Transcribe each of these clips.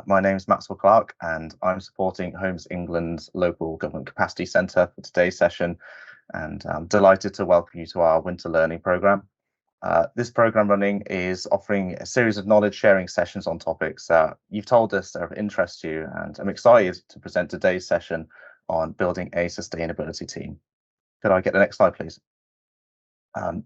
My name is Maxwell Clark, and I'm supporting Homes England's Local Government Capacity Centre for today's session, and I'm delighted to welcome you to our winter learning programme. This programme running is offering a series of knowledge sharing sessions on topics that you've told us are of interest to you, and I'm excited to present today's session on building a sustainability team. Could I get the next slide, please?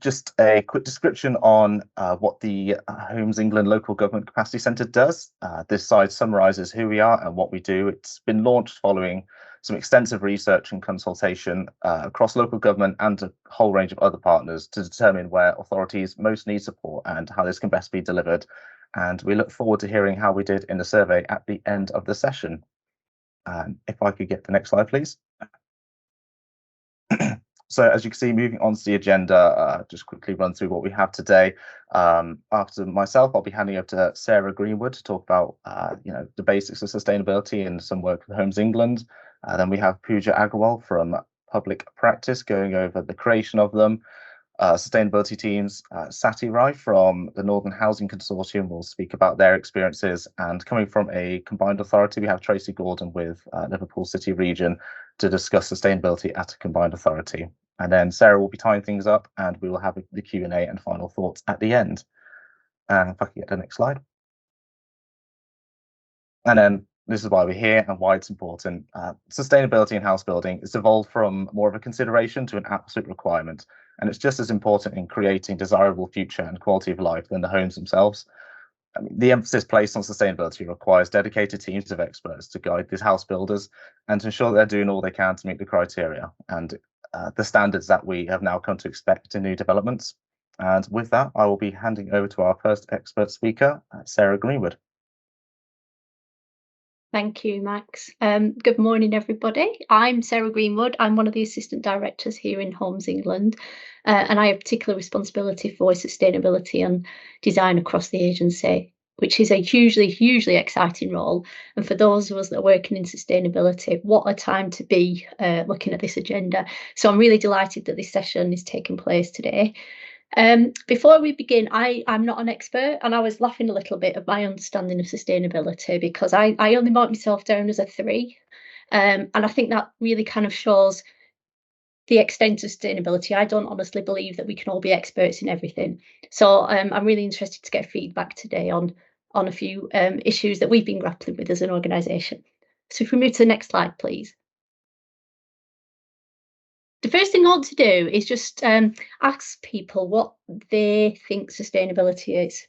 Just a quick description on what the Homes England Local Government Capacity Centre does. This slide summarises who we are and what we do. It's been launched following some extensive research and consultation across local government and a whole range of other partners to determine where authorities most need support and how this can best be delivered. And we look forward to hearing how we did in the survey at the end of the session. If I could get the next slide, please. So as you can see, moving on to the agenda, just quickly run through what we have today. After myself, I'll be handing over to Sarah Greenwood to talk about the basics of sustainability and some work with Homes England. Then we have Pooja Agarwal from Public Practice going over the creation of them. Sustainability teams, Sati Rai from the Northern Housing Consortium will speak about their experiences, and coming from a combined authority, we have Tracy Gordon with Liverpool City Region to discuss sustainability at a combined authority. And then Sarah will be tying things up, and we will have the Q&A and final thoughts at the end. If I can get the next slide. And then this is why we're here and why it's important. Sustainability in house building has evolved from more of a consideration to an absolute requirement. And it's just as important in creating desirable future and quality of life than the homes themselves. I mean, the emphasis placed on sustainability requires dedicated teams of experts to guide these house builders and to ensure they're doing all they can to meet the criteria and the standards that we have now come to expect in new developments. And with that, I will be handing over to our first expert speaker, Sarah Greenwood. Thank you, Max. Good morning, everybody. I'm Sarah Greenwood. I'm one of the assistant directors here in Homes England, and I have particular responsibility for sustainability and design across the agency, which is a hugely exciting role. And for those of us that are working in sustainability, what a time to be looking at this agenda. So I'm really delighted that this session is taking place today. Before we begin, I'm not an expert, and I was laughing a little bit at my understanding of sustainability because I only mark myself down as a 3, and I think that really kind of shows the extent of sustainability. I don't honestly believe that we can all be experts in everything. So I'm really interested to get feedback today on a few issues that we've been grappling with as an organisation. So if we move to the next slide, please. The first thing I want to do is just ask people what they think sustainability is.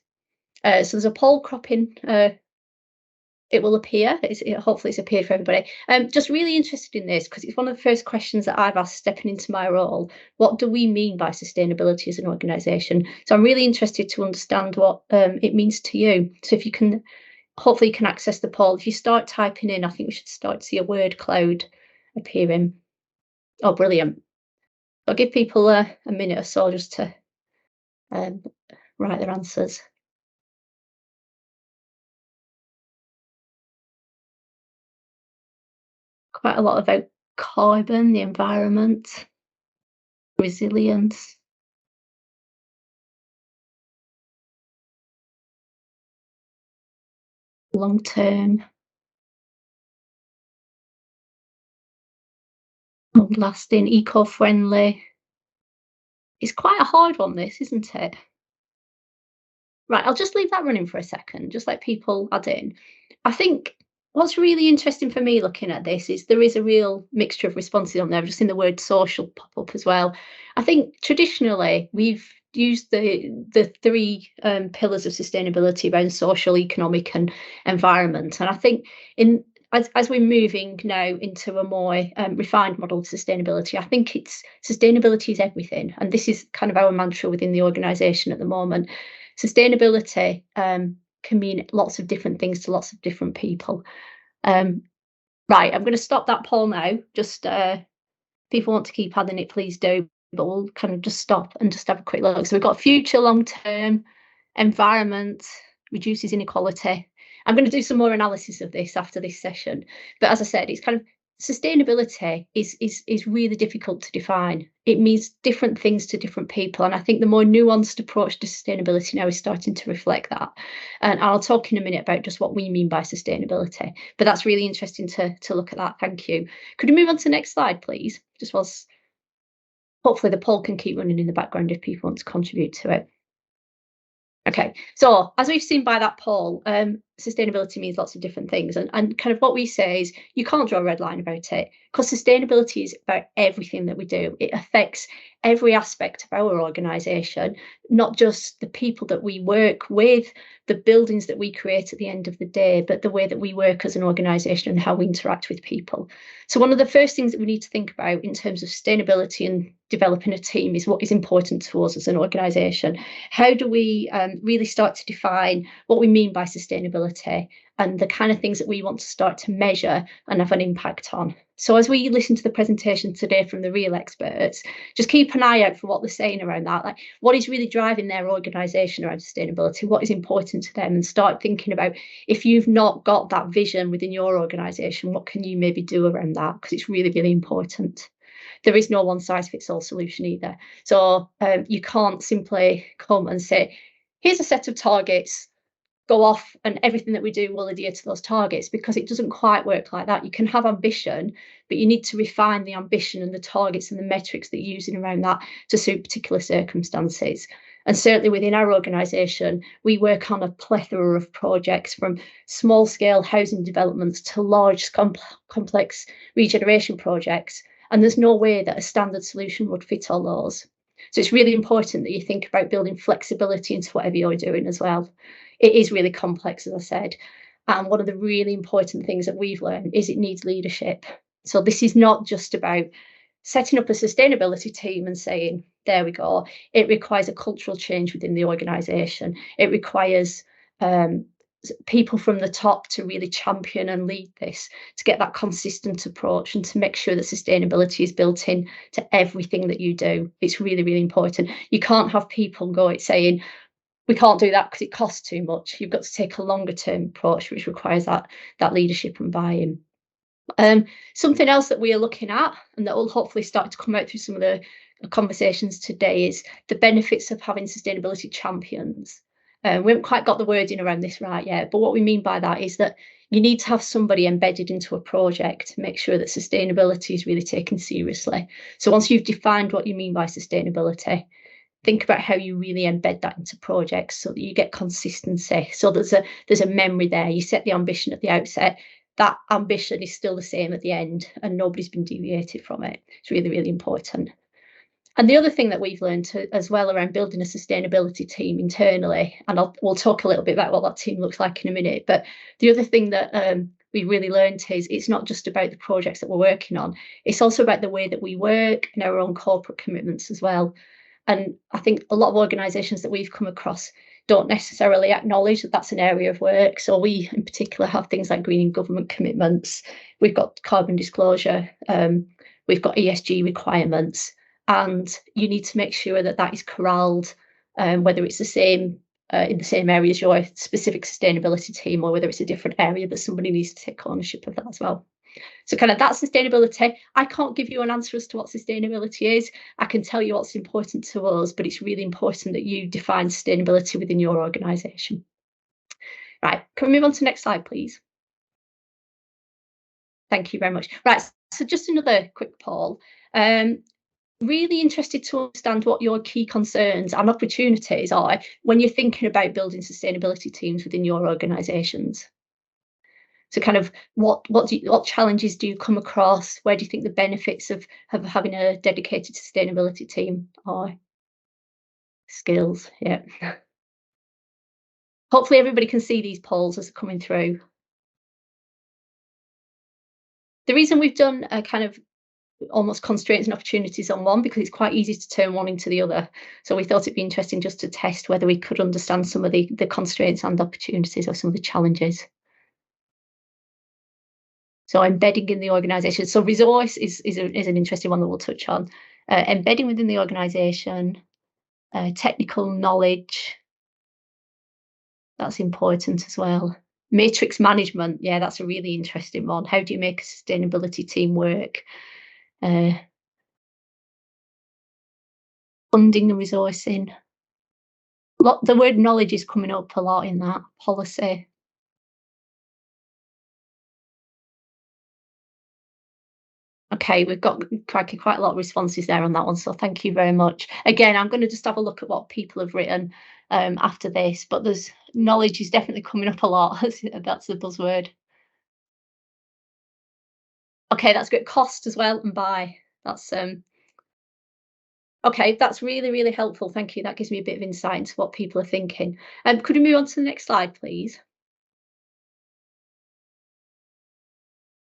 So there's a poll cropping. It will appear. Hopefully it's appeared for everybody. Just really interested in this because it's one of the first questions that I've asked stepping into my role. What do we mean by sustainability as an organisation? So I'm really interested to understand what it means to you. So if you can, hopefully you can access the poll. If you start typing in, I think we should start to see a word cloud appearing. Oh, brilliant. I'll give people a minute or so just to write their answers. Quite a lot about carbon, the environment, resilience. Long term. Long lasting, eco-friendly. It's quite a hard one, this, isn't it? Right, I'll just leave that running for a second, just let people add in. I think what's really interesting for me looking at this is there is a real mixture of responses on there. I've just seen the word social pop up as well. I think traditionally we've used the 3 pillars of sustainability around social, economic and environment. And I think as we're moving now into a more refined model of sustainability, I think sustainability is everything. And this is kind of our mantra within the organisation at the moment. Sustainability can mean lots of different things to lots of different people. Right, I'm going to stop that poll now. Just people want to keep adding it, please do. But we'll kind of just stop and just have a quick look. So we've got future, long term, environment, reduces inequality. I'm going to do some more analysis of this after this session. But as I said, it's kind of sustainability is really difficult to define. It means different things to different people, and I think the more nuanced approach to sustainability now is starting to reflect that. And I'll talk in a minute about just what we mean by sustainability, but that's really interesting to look at that. Thank you. Could we move on to the next slide, please? Just whilst hopefully the poll can keep running in the background if people want to contribute to it. Okay, so as we've seen by that poll, sustainability means lots of different things. And kind of what we say is you can't draw a red line about it, because sustainability is about everything that we do. It affects every aspect of our organisation, not just the people that we work with, the buildings that we create at the end of the day, but the way that we work as an organisation and how we interact with people. So one of the first things that we need to think about in terms of sustainability and developing a team is what is important to us as an organisation. How do we really start to define what we mean by sustainability and the kind of things that we want to start to measure and have an impact on? So as we listen to the presentation today from the real experts, just keep an eye out for what they're saying around that, like what is really driving their organisation around sustainability, what is important to them, and start thinking about, if you've not got that vision within your organisation, what can you maybe do around that? Because it's really, really important. There is no one size fits all solution either. So you can't simply come and say, here's a set of targets, go off and everything that we do will adhere to those targets, because it doesn't quite work like that. You can have ambition, but you need to refine the ambition and the targets and the metrics that you're using around that to suit particular circumstances. And certainly within our organisation, we work on a plethora of projects, from small scale housing developments to large complex regeneration projects. And there's no way that a standard solution would fit all those. So it's really important that you think about building flexibility into whatever you're doing as well. It is really complex, as I said. And one of the really important things that we've learned is it needs leadership. So this is not just about setting up a sustainability team and saying, there we go. It requires a cultural change within the organisation. It requires people from the top to really champion and lead this, to get that consistent approach and to make sure that sustainability is built in to everything that you do. It's really, really important. You can't have people saying, we can't do that because it costs too much. You've got to take a longer term approach, which requires that leadership and buy-in. Something else that we are looking at, and that will hopefully start to come out through some of the conversations today, is the benefits of having sustainability champions. We haven't quite got the wording around this right yet, but what we mean by that is that you need to have somebody embedded into a project to make sure that sustainability is really taken seriously. So once you've defined what you mean by sustainability, think about how you really embed that into projects so that you get consistency. So there's a memory there. You set the ambition at the outset. That ambition is still the same at the end, and nobody's been deviated from it. It's really, really important. And the other thing that we've learned as well around building a sustainability team internally, and we'll talk a little bit about what that team looks like in a minute, but the other thing that we really learned is it's not just about the projects that we're working on, it's also about the way that we work and our own corporate commitments as well. And I think a lot of organisations that we've come across don't necessarily acknowledge that that's an area of work. So we in particular have things like greening government commitments, we've got carbon disclosure, we've got ESG requirements, and you need to make sure that that is corralled, whether it's the same in the same area as your specific sustainability team, or whether it's a different area, but somebody needs to take ownership of that as well. So kind of that sustainability, I can't give you an answer as to what sustainability is. I can tell you what's important to us, but it's really important that you define sustainability within your organisation. Right, can we move on to the next slide, please? Thank you very much. Right, so just another quick poll. Really interested to understand what your key concerns and opportunities are when you're thinking about building sustainability teams within your organisations. So kind of what challenges do you come across? Where do you think the benefits of having a dedicated sustainability team are? Skills, yeah. Hopefully everybody can see these polls as they're coming through. The reason we've done a kind of almost constraints and opportunities on one, because it's quite easy to turn one into the other. So we thought it'd be interesting just to test whether we could understand some of the constraints and opportunities, or some of the challenges. So embedding in the organisation. So resource is an interesting one that we'll touch on. Embedding within the organisation, technical knowledge, that's important as well. Matrix management, yeah, that's a really interesting one. How do you make a sustainability team work? Funding and resourcing. The word knowledge is coming up a lot in that policy. Okay, we've got quite a lot of responses there on that one, so thank you very much. Again, I'm going to just have a look at what people have written after this, but there's knowledge is definitely coming up a lot. That's the buzzword. Okay, that's great. Cost as well and buy. That's okay. That's really helpful. Thank you. That gives me a bit of insight into what people are thinking. Could we move on to the next slide, please?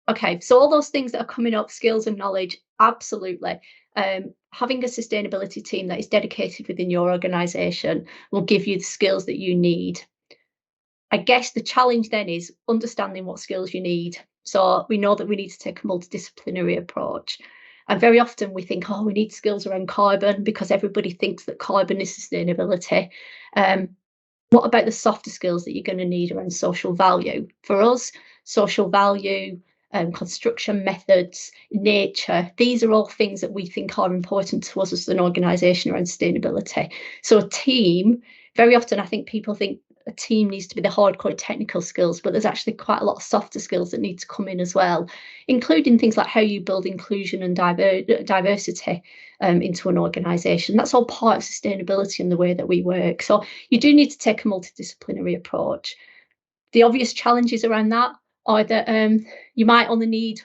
Okay, so all those things that are coming up, skills and knowledge, absolutely. Having a sustainability team that is dedicated within your organisation will give you the skills that you need. I guess the challenge then is understanding what skills you need. So we know that we need to take a multidisciplinary approach. And very often we think, oh, we need skills around carbon because everybody thinks that carbon is sustainability. What about the softer skills that you're going to need around social value? For us, social value, construction methods, nature, these are all things that we think are important to us as an organisation around sustainability. So a team, very often I think people think a team needs to be the hardcore technical skills, but there's actually quite a lot of softer skills that need to come in as well, including things like how you build inclusion and diversity into an organisation. That's all part of sustainability and the way that we work. So you do need to take a multidisciplinary approach. The obvious challenges around that are that you might only need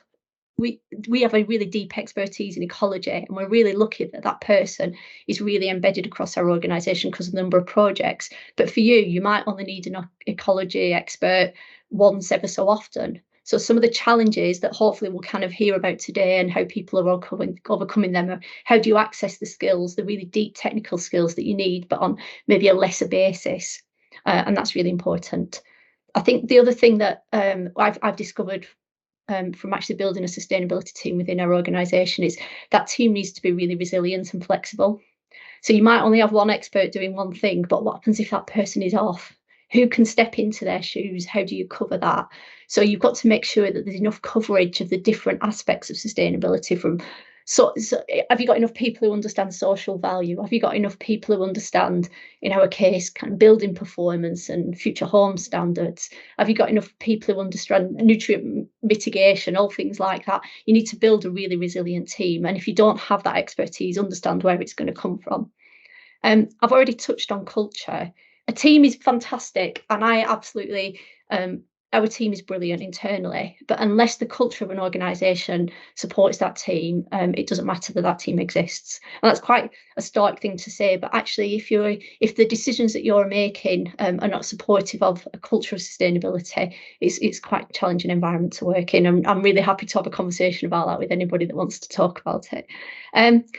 we have a really deep expertise in ecology, and we're really lucky that that person is really embedded across our organisation because of the number of projects. But for you, you might only need an ecology expert once ever so often. So some of the challenges that hopefully we'll kind of hear about today and how people are overcoming them are how do you access the skills, the really deep technical skills that you need, but on maybe a lesser basis. And that's really important. I think the other thing that I've discovered from actually building a sustainability team within our organisation is that team needs to be really resilient and flexible. So you might only have one expert doing one thing, but what happens if that person is off? Who can step into their shoes? How do you cover that? So you've got to make sure that there's enough coverage of the different aspects of sustainability from so have you got enough people who understand social value? Have you got enough people who understand, in our case, kind of building performance and future home standards? Have you got enough people who understand nutrient mitigation, all things like that? You need to build a really resilient team. And if you don't have that expertise, understand where it's going to come from. I've already touched on culture. A team is fantastic, and I absolutely our team is brilliant internally, but unless the culture of an organisation supports that team, it doesn't matter that that team exists. And that's quite a stark thing to say, but actually, if the decisions that you're making are not supportive of a culture of sustainability, it's quite a challenging environment to work in. I'm really happy to have a conversation about that with anybody that wants to talk about it.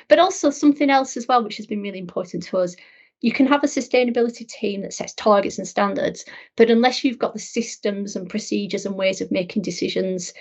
But also something else as well, which has been really important to us. You can have a sustainability team that sets targets and standards, but unless you've got the systems and procedures and ways of making decisions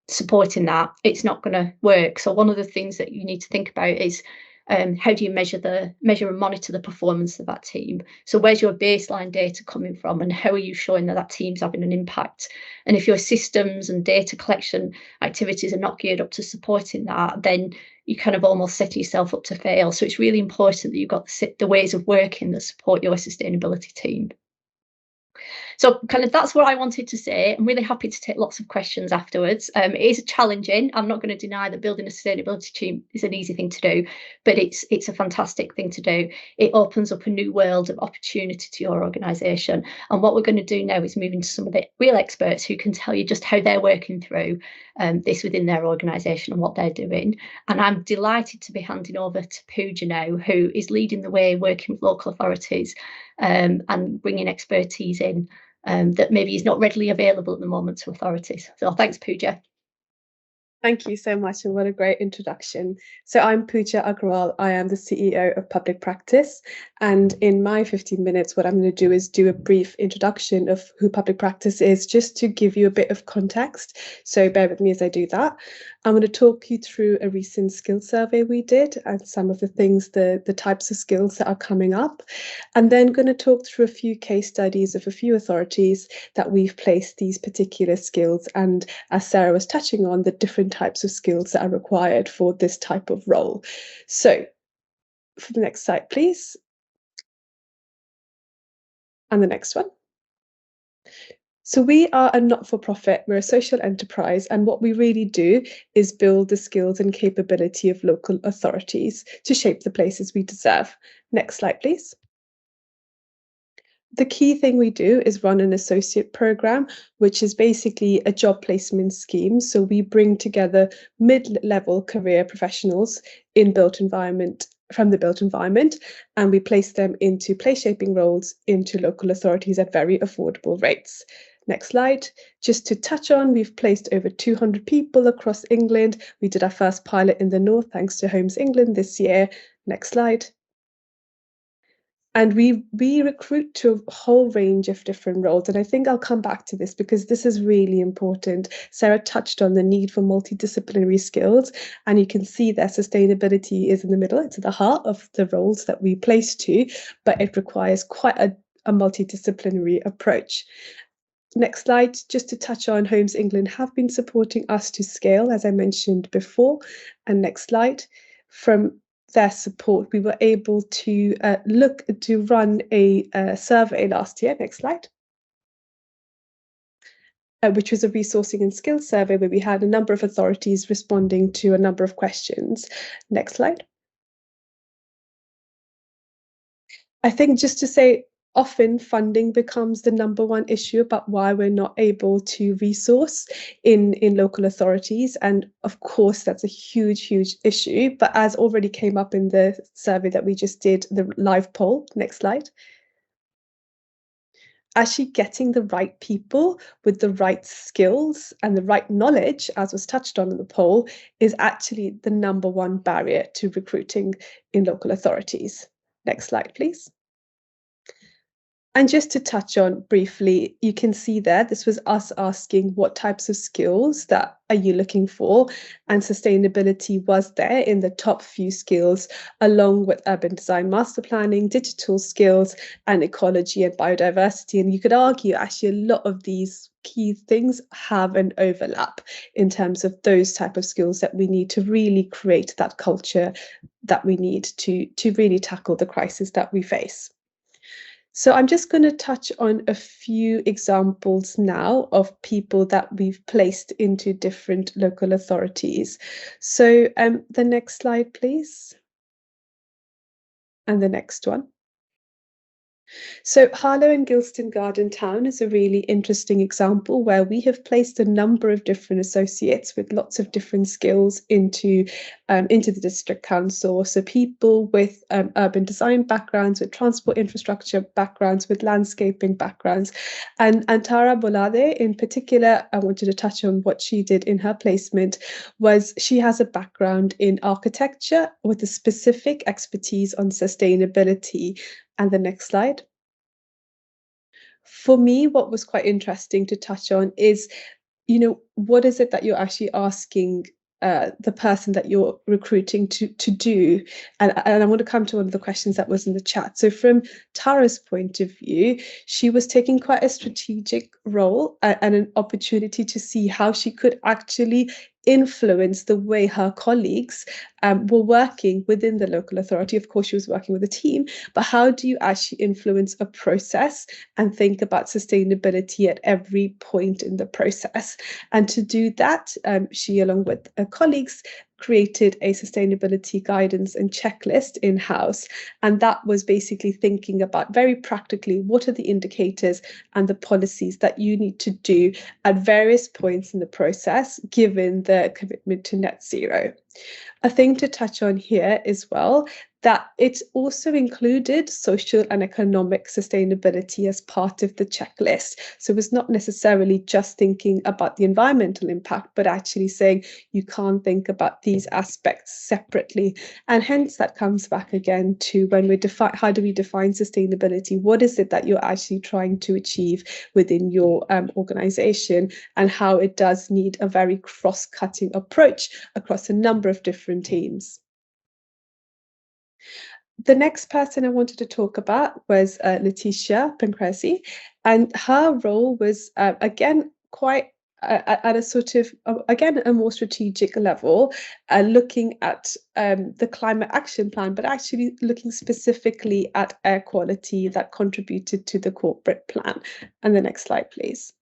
supporting that, it's not going to work. So one of the things that you need to think about is how do you measure and monitor the performance of that team? So where's your baseline data coming from, and how are you showing that that team's having an impact? And if your systems and data collection activities are not geared up to supporting that, then you kind of almost set yourself up to fail. So it's really important that you've got the ways of working that support your sustainability team. So kind of that's what I wanted to say. I'm really happy to take lots of questions afterwards. It is challenging. I'm not going to deny that building a sustainability team is an easy thing to do, but it's a fantastic thing to do. It opens up a new world of opportunity to your organisation. And what we're going to do now is move into some of the real experts who can tell you just how they're working through this within their organisation and what they're doing. And I'm delighted to be handing over to Pooja now, who is leading the way working with local authorities and bringing expertise in that maybe is not readily available at the moment to authorities. So thanks, Pooja. Thank you so much, and what a great introduction. So I'm Pooja Agrawal. I am the CEO of Public Practice, and in my 15 minutes, what I'm going to do is do a brief introduction of who Public Practice is, just to give you a bit of context. So bear with me as I do that. I'm going to talk you through a recent skill survey we did and some of the things, the types of skills that are coming up, and then going to talk through a few case studies of a few authorities that we've placed these particular skills, and as Sarah was touching on, the different types of skills that are required for this type of role. So for the next slide, please. And the next one. So we are a not-for-profit, we're a social enterprise, and what we really do is build the skills and capability of local authorities to shape the places we deserve. Next slide, please. The key thing we do is run an associate program, which is basically a job placement scheme. So we bring together mid-level career professionals in built environment, from the built environment, and we place them into place shaping roles into local authorities at very affordable rates. Next slide. Just to touch on, we've placed over 200 people across England. We did our first pilot in the north thanks to Homes England this year. Next slide. And we recruit to a whole range of different roles. And I think I'll come back to this because this is really important. Sarah touched on the need for multidisciplinary skills, and you can see that sustainability is in the middle. It's at the heart of the roles that we place to, but it requires quite a multidisciplinary approach. Next slide, just to touch on, Homes England have been supporting us to scale, as I mentioned before. And next slide. From their support, we were able to look to run a survey last year. Next slide. Which was a resourcing and skills survey where we had a number of authorities responding to a number of questions. Next slide. I think just to say, often funding becomes the number one issue about why we're not able to resource in local authorities. And of course, that's a huge issue. But as already came up in the survey that we just did, the live poll, next slide, actually getting the right people with the right skills and the right knowledge, as was touched on in the poll, is actually the number one barrier to recruiting in local authorities. Next slide, please. And just to touch on briefly, you can see there, this was us asking what types of skills that are you looking for, and sustainability was there in the top few skills, along with urban design, master planning, digital skills, and ecology and biodiversity. And you could argue actually a lot of these key things have an overlap in terms of those type of skills that we need to really create that culture that we need to really tackle the crisis that we face. So I'm just going to touch on a few examples now of people that we've placed into different local authorities. So the next slide, please. And the next one. So Harlow and Gilston Garden Town is a really interesting example where we have placed a number of different associates with lots of different skills into the district council. So people with urban design backgrounds, with transport infrastructure backgrounds, with landscaping backgrounds. And Tara Bolade in particular, I wanted to touch on what she did in her placement, was she has a background in architecture with a specific expertise on sustainability. And the next slide. For me, what was quite interesting to touch on is, what is it that you're actually asking the person that you're recruiting to do? And I want to come to one of the questions that was in the chat. So from Tara's point of view, she was taking quite a strategic role and an opportunity to see how she could actually influence the way her colleagues were working within the local authority. Of course, she was working with a team, but how do you actually influence a process and think about sustainability at every point in the process? And to do that, she, along with her colleagues, created a sustainability guidance and checklist in-house. And that was basically thinking about very practically, what are the indicators and the policies that you need to do at various points in the process, given the commitment to net zero. A thing to touch on here as well that it also included social and economic sustainability as part of the checklist. So it was not necessarily just thinking about the environmental impact, but actually saying you can't think about these aspects separately. And hence that comes back again to when we define, how do we define sustainability? What is it that you're actually trying to achieve within your organization, and how it does need a very cross-cutting approach across a number of different teams. The next person I wanted to talk about was Letitia Pancrasi, and her role was again quite at a sort of again a more strategic level, looking at the climate action plan, but actually looking specifically at air quality that contributed to the corporate plan. And the next slide, please.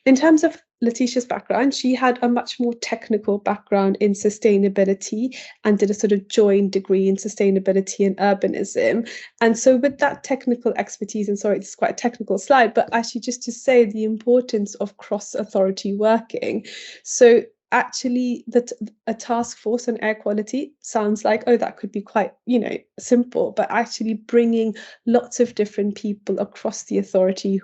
In terms of Letitia's background, she had a much more technical background in sustainability and did a sort of joint degree in sustainability and urbanism. And so with that technical expertise, and sorry, this is quite a technical slide, but actually just to say the importance of cross-authority working. So actually that a task force on air quality sounds like, oh, that could be quite, simple, but actually bringing lots of different people across the authority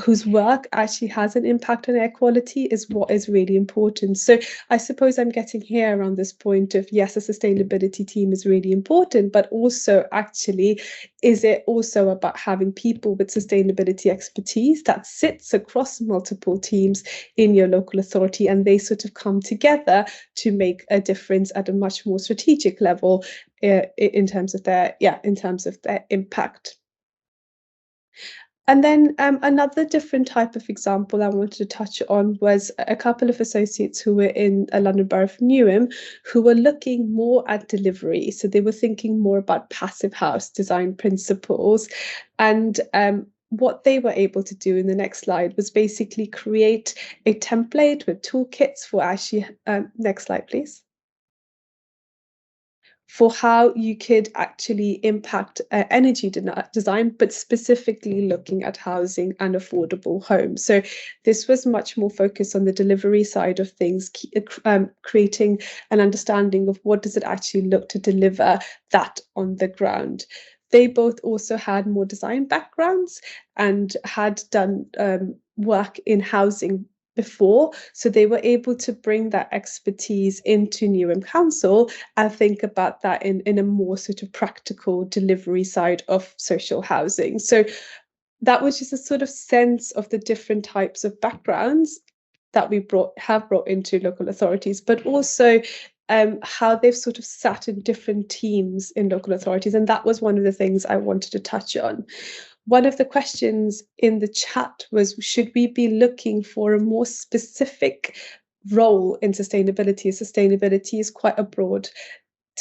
whose work actually has an impact on air quality is what is really important. So I suppose I'm getting here around this point of, yes, a sustainability team is really important, but also actually, is it also about having people with sustainability expertise that sits across multiple teams in your local authority, and they sort of come together to make a difference at a much more strategic level in terms of their impact. And then another different type of example I wanted to touch on was a couple of associates who were in London Borough of Newham, who were looking more at delivery. So they were thinking more about passive house design principles. And what they were able to do in the next slide was basically create a template with toolkits for actually, next slide, please, for how you could actually impact energy design, but specifically looking at housing and affordable homes. So this was much more focused on the delivery side of things, creating an understanding of what does it actually look to deliver that on the ground. They both also had more design backgrounds and had done work in housing before, so they were able to bring that expertise into Newham Council and think about that in a more sort of practical delivery side of social housing. So that was just a sort of sense of the different types of backgrounds that we have brought into local authorities, but also how they've sort of sat in different teams in local authorities. And that was one of the things I wanted to touch on. One of the questions in the chat was, should we be looking for a more specific role in sustainability? Sustainability is quite a broad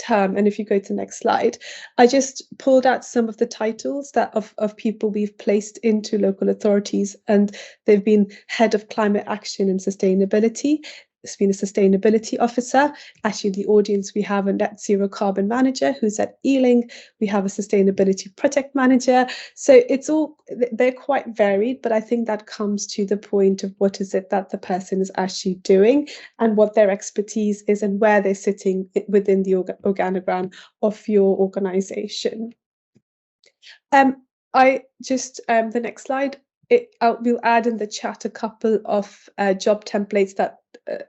term. And if you go to the next slide, I just pulled out some of the titles that of people we've placed into local authorities, and they've been head of climate action and sustainability. It's been a sustainability officer. Actually, the audience, we have a net zero carbon manager who's at Ealing. We have a sustainability project manager. So it's all, they're quite varied, but I think that comes to the point of what is it that the person is actually doing and what their expertise is and where they're sitting within the organogram of your organization. I just, the next slide, we'll add in the chat a couple of job templates that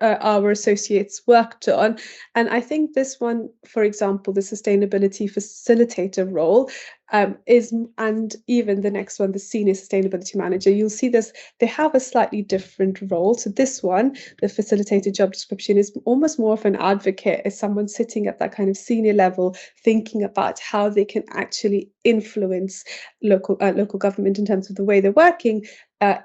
our associates worked on. And I think this one, for example, the sustainability facilitator role is, and even the next one, the senior sustainability manager, you'll see this, they have a slightly different role. So this one, the facilitator job description, is almost more of an advocate, as someone sitting at that kind of senior level, thinking about how they can actually influence local government in terms of the way they're working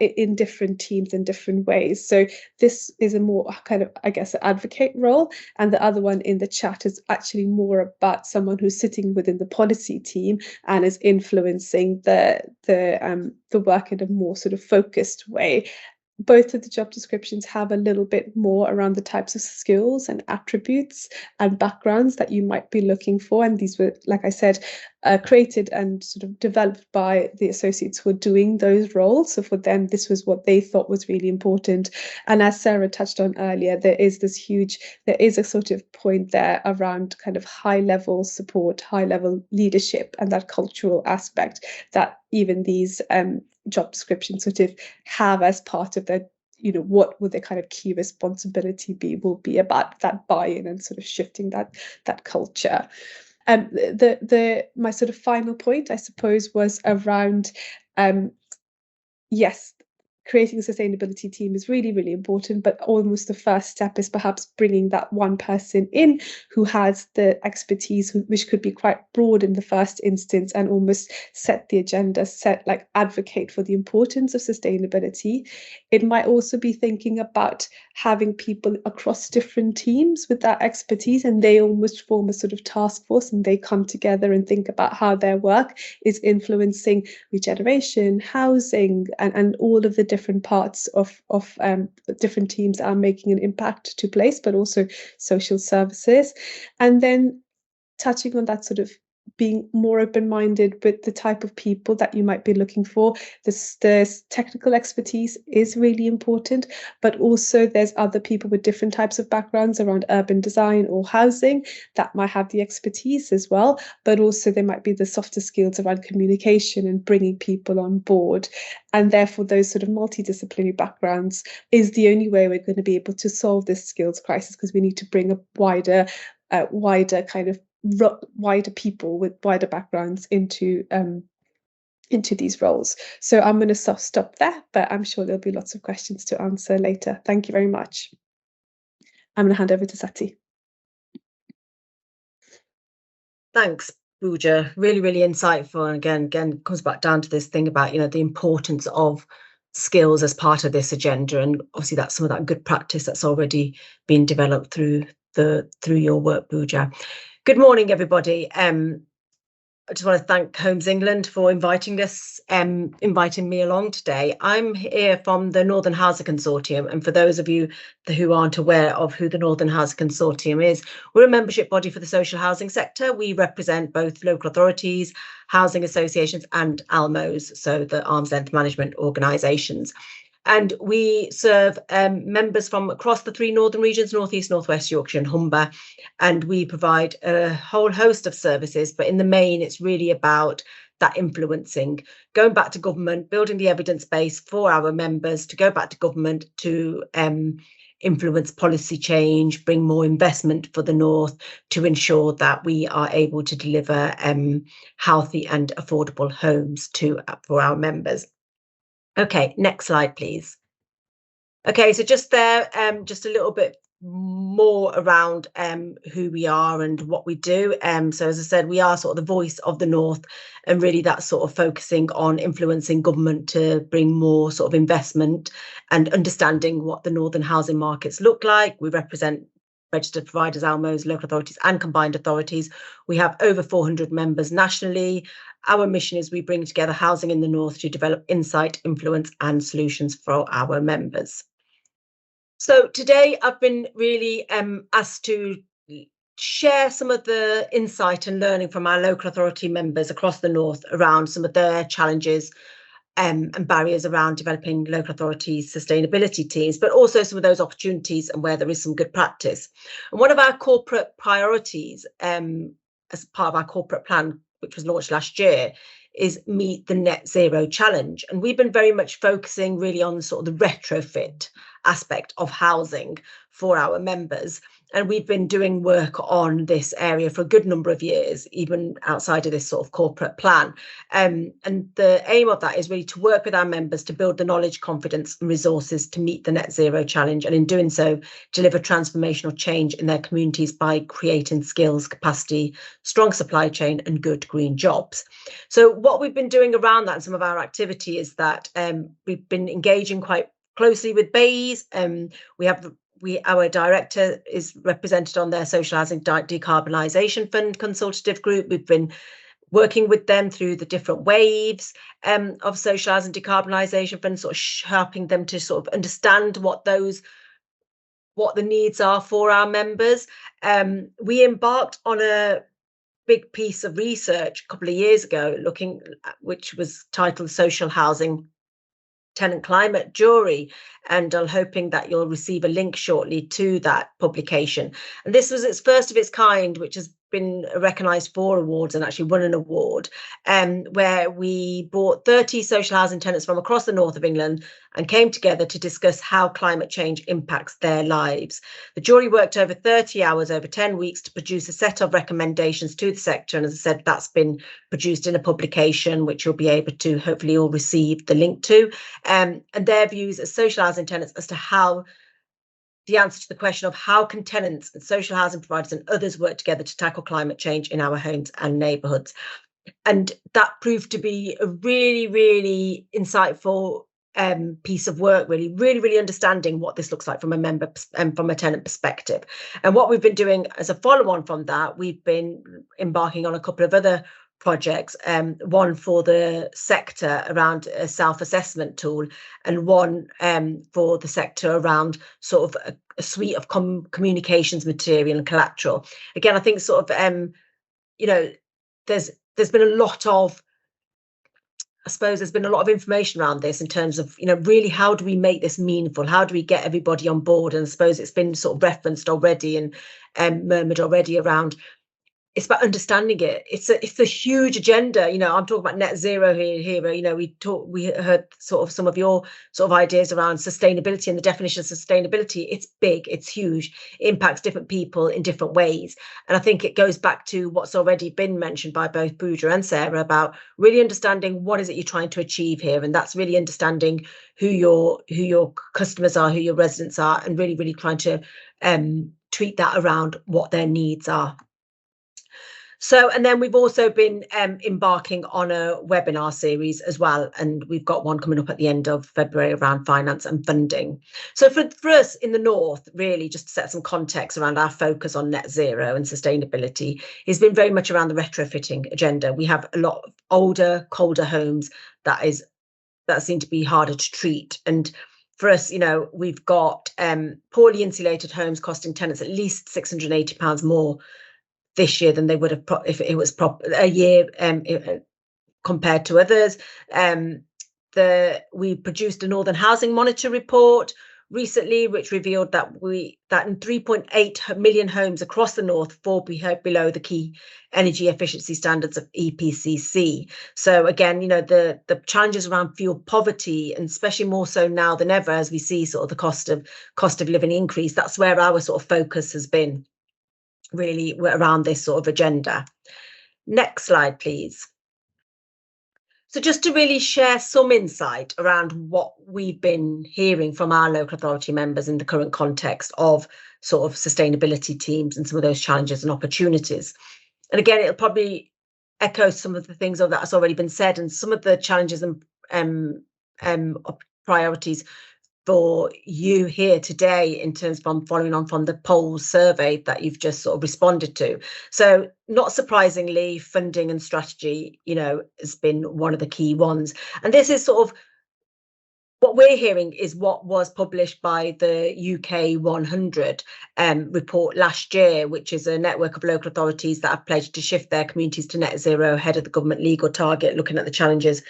in different teams in different ways. So this is a more kind of, I guess, advocate role. And the other one in the chat is actually more about someone who's sitting within the policy team and is influencing the work in a more sort of focused way. both of the job descriptions have a little bit more around the types of skills and attributes and backgrounds that you might be looking for. And these were, like I said, created and sort of developed by the associates who were doing those roles. So for them, this was what they thought was really important. And as Sarah touched on earlier, there is a sort of point there around kind of high level support, high level leadership, and that cultural aspect that even these job descriptions sort of have as part of their, what will their kind of key responsibility will be about that buy-in and sort of shifting that culture. My sort of final point, I suppose, was around yes, creating a sustainability team is really, really important, but almost the first step is perhaps bringing that one person in who has the expertise, which could be quite broad in the first instance, and almost set the agenda, advocate for the importance of sustainability. It might also be thinking about having people across different teams with that expertise, and they almost form a sort of task force, and they come together and think about how their work is influencing regeneration, housing, and all of the different parts of different teams are making an impact to place, but also social services. And then touching on that sort of being more open-minded with the type of people that you might be looking for. This technical expertise is really important, but also there's other people with different types of backgrounds around urban design or housing that might have the expertise as well, but also there might be the softer skills around communication and bringing people on board. And therefore those sort of multidisciplinary backgrounds is the only way we're going to be able to solve this skills crisis, because we need to bring a wider kind of wider people with wider backgrounds into these roles. So I'm going to stop there, but I'm sure there'll be lots of questions to answer later. Thank you very much. I'm going to hand over to Sati. Thanks, Pooja. Really, really insightful. And again, comes back down to this thing about, the importance of skills as part of this agenda. And obviously that's some of that good practice that's already been developed through your work, Pooja. Good morning, everybody. I just want to thank Homes England for inviting me along today. I'm here from the Northern Housing Consortium, and for those of you who aren't aware of who the Northern Housing Consortium is, we're a membership body for the social housing sector. We represent both local authorities, housing associations and ALMOs, so the arm's length management organisations. And we serve members from across the three northern regions, North East, North West, Yorkshire and Humber. And we provide a whole host of services, but in the main, it's really about that influencing, going back to government, building the evidence base for our members to go back to government to influence policy change, bring more investment for the North to ensure that we are able to deliver healthy and affordable homes for our members. Okay, next slide, please. Okay, so just there, just a little bit more around who we are and what we do. So as I said, we are sort of the voice of the North, and really that's sort of focusing on influencing government to bring more sort of investment and understanding what the northern housing markets look like. We represent registered providers, ALMOs, local authorities and combined authorities. We have over 400 members nationally. Our mission is we bring together housing in the North to develop insight, influence and solutions for our members. So today I've been really asked to share some of the insight and learning from our local authority members across the North around some of their challenges and barriers around developing local authorities' sustainability teams, but also some of those opportunities and where there is some good practice. And one of our corporate priorities as part of our corporate plan, which was launched last year, is meet the net zero challenge. And we've been very much focusing really on sort of the retrofit aspect of housing for our members. And we've been doing work on this area for a good number of years, even outside of this sort of corporate plan. And the aim of that is really to work with our members to build the knowledge, confidence and resources to meet the net zero challenge. And in doing so, deliver transformational change in their communities by creating skills, capacity, strong supply chain and good green jobs. So what we've been doing around that and some of our activity is that we've been engaging quite closely with BAYES. Our director is represented on their Social Housing Decarbonisation Fund consultative group. We've been working with them through the different waves of social housing decarbonisation fund, sort of helping them to sort of understand what the needs are for our members. We embarked on a big piece of research a couple of years ago, which was titled Social Housing Tenant Climate Jury, and I'm hoping that you'll receive a link shortly to that publication. And this was its first of its kind, which has been recognised for awards and actually won an award, where we brought 30 social housing tenants from across the north of England and came together to discuss how climate change impacts their lives. The jury worked over 30 hours over 10 weeks to produce a set of recommendations to the sector, and as I said, that's been produced in a publication which you'll be able to hopefully all receive the link to, and their views as social housing tenants as to how the answer to the question of how can tenants and social housing providers and others work together to tackle climate change in our homes and neighbourhoods. And that proved to be a really, really insightful piece of work, really understanding what this looks like from a member and from a tenant perspective. And what we've been doing as a follow-on from that, we've been embarking on a couple of other projects, one for the sector around a self-assessment tool, and one for the sector around sort of a suite of communications material and collateral. Again, I think sort of there's been a lot of, I suppose there's been a lot of information around this in terms of, really how do we make this meaningful? How do we get everybody on board? And I suppose it's been sort of referenced already and murmured already around. It's about understanding it. It's a huge agenda. I'm talking about net zero here. We heard sort of some of your sort of ideas around sustainability and the definition of sustainability. It's big, it's huge. It impacts different people in different ways. And I think it goes back to what's already been mentioned by both Pooja and Sarah about really understanding what is it you're trying to achieve here. And that's really understanding who your customers are, who your residents are, and really trying to tweak that around what their needs are. So, and then we've also been embarking on a webinar series as well, and we've got one coming up at the end of February around finance and funding. So for us in the north, really just to set some context around our focus on net zero and sustainability, has been very much around the retrofitting agenda. We have a lot of older, colder homes that seem to be harder to treat. And for us, we've got poorly insulated homes costing tenants at least £680 more this year than they would have if it was a year compared to others. We produced a Northern Housing Monitor report recently, which revealed that in 3.8 million homes across the north fall below the key energy efficiency standards of EPCC. So again, the challenges around fuel poverty, and especially more so now than ever as we see sort of the cost of living increase, that's where our sort of focus has been, really around this sort of agenda. Next slide, please. So just to really share some insight around what we've been hearing from our local authority members in the current context of sort of sustainability teams and some of those challenges and opportunities. And again, it'll probably echo some of the things that has already been said, and some of the challenges and priorities for you here today in terms from following on from the polls survey that you've just sort of responded to. So not surprisingly, funding and strategy, has been one of the key ones. And this is sort of what we're hearing is what was published by the UK 100 report last year, which is a network of local authorities that have pledged to shift their communities to net zero ahead of the government legal target, looking at the challenges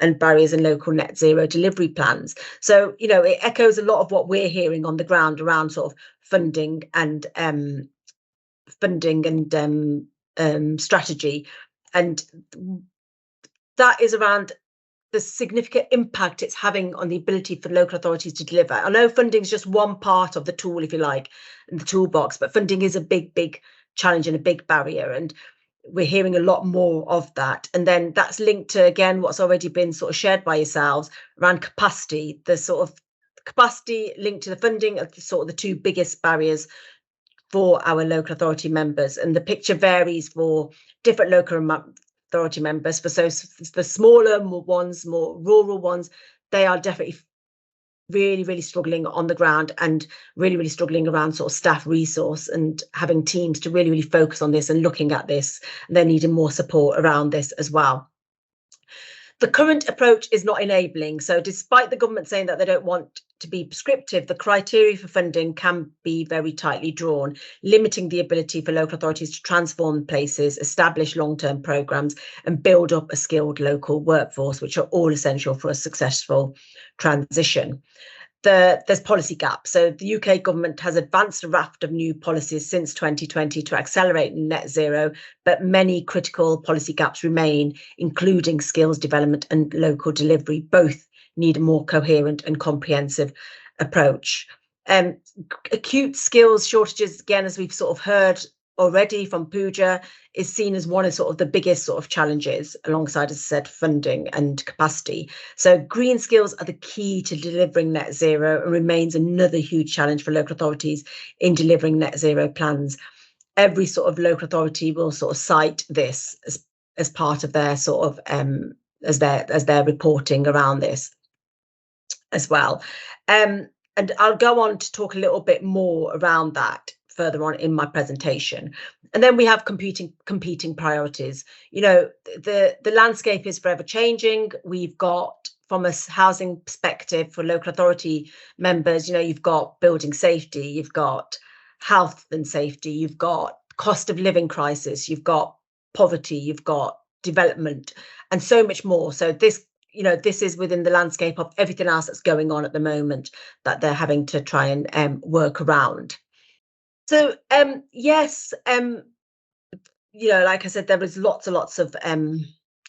and barriers in local net zero delivery plans. So, it echoes a lot of what we're hearing on the ground around sort of funding and strategy. And that is around the significant impact it's having on the ability for local authorities to deliver. I know funding is just one part of the tool, if you like, in the toolbox, but funding is a big challenge and a big barrier. And we're hearing a lot more of that. And then that's linked to, again, what's already been sort of shared by yourselves around capacity. The sort of capacity linked to the funding are sort of the two biggest barriers for our local authority members. And the picture varies for different local authority members. For smaller ones, more rural ones, they are definitely really struggling on the ground, and really struggling around sort of staff resource and having teams to really focus on this and looking at this. And they're needing more support around this as well. The current approach is not enabling. So despite the government saying that they don't want to be prescriptive, the criteria for funding can be very tightly drawn, limiting the ability for local authorities to transform places, establish long-term programmes and build up a skilled local workforce, which are all essential for a successful transition. There's policy gaps. So the UK government has advanced a raft of new policies since 2020 to accelerate net zero, but many critical policy gaps remain, including skills development and local delivery. Both need a more coherent and comprehensive approach. Acute skills shortages, again, as we've sort of heard already from Pooja, is seen as one of sort of the biggest sort of challenges, alongside, as I said, funding and capacity. So green skills are the key to delivering net zero and remains another huge challenge for local authorities in delivering net zero plans. Every sort of local authority will sort of cite this as part of their sort of as their reporting around this as well. And I'll go on to talk a little bit more around that further on in my presentation. And then we have competing priorities. You know, the landscape is forever changing. We've got, from a housing perspective for local authority members, you know, you've got building safety, you've got health and safety, you've got cost of living crisis, you've got poverty, you've got development, and so much more. So this, you know, this is within the landscape of everything else that's going on at the moment that they're having to try and work around. So yes, you know, like I said, there was lots and lots of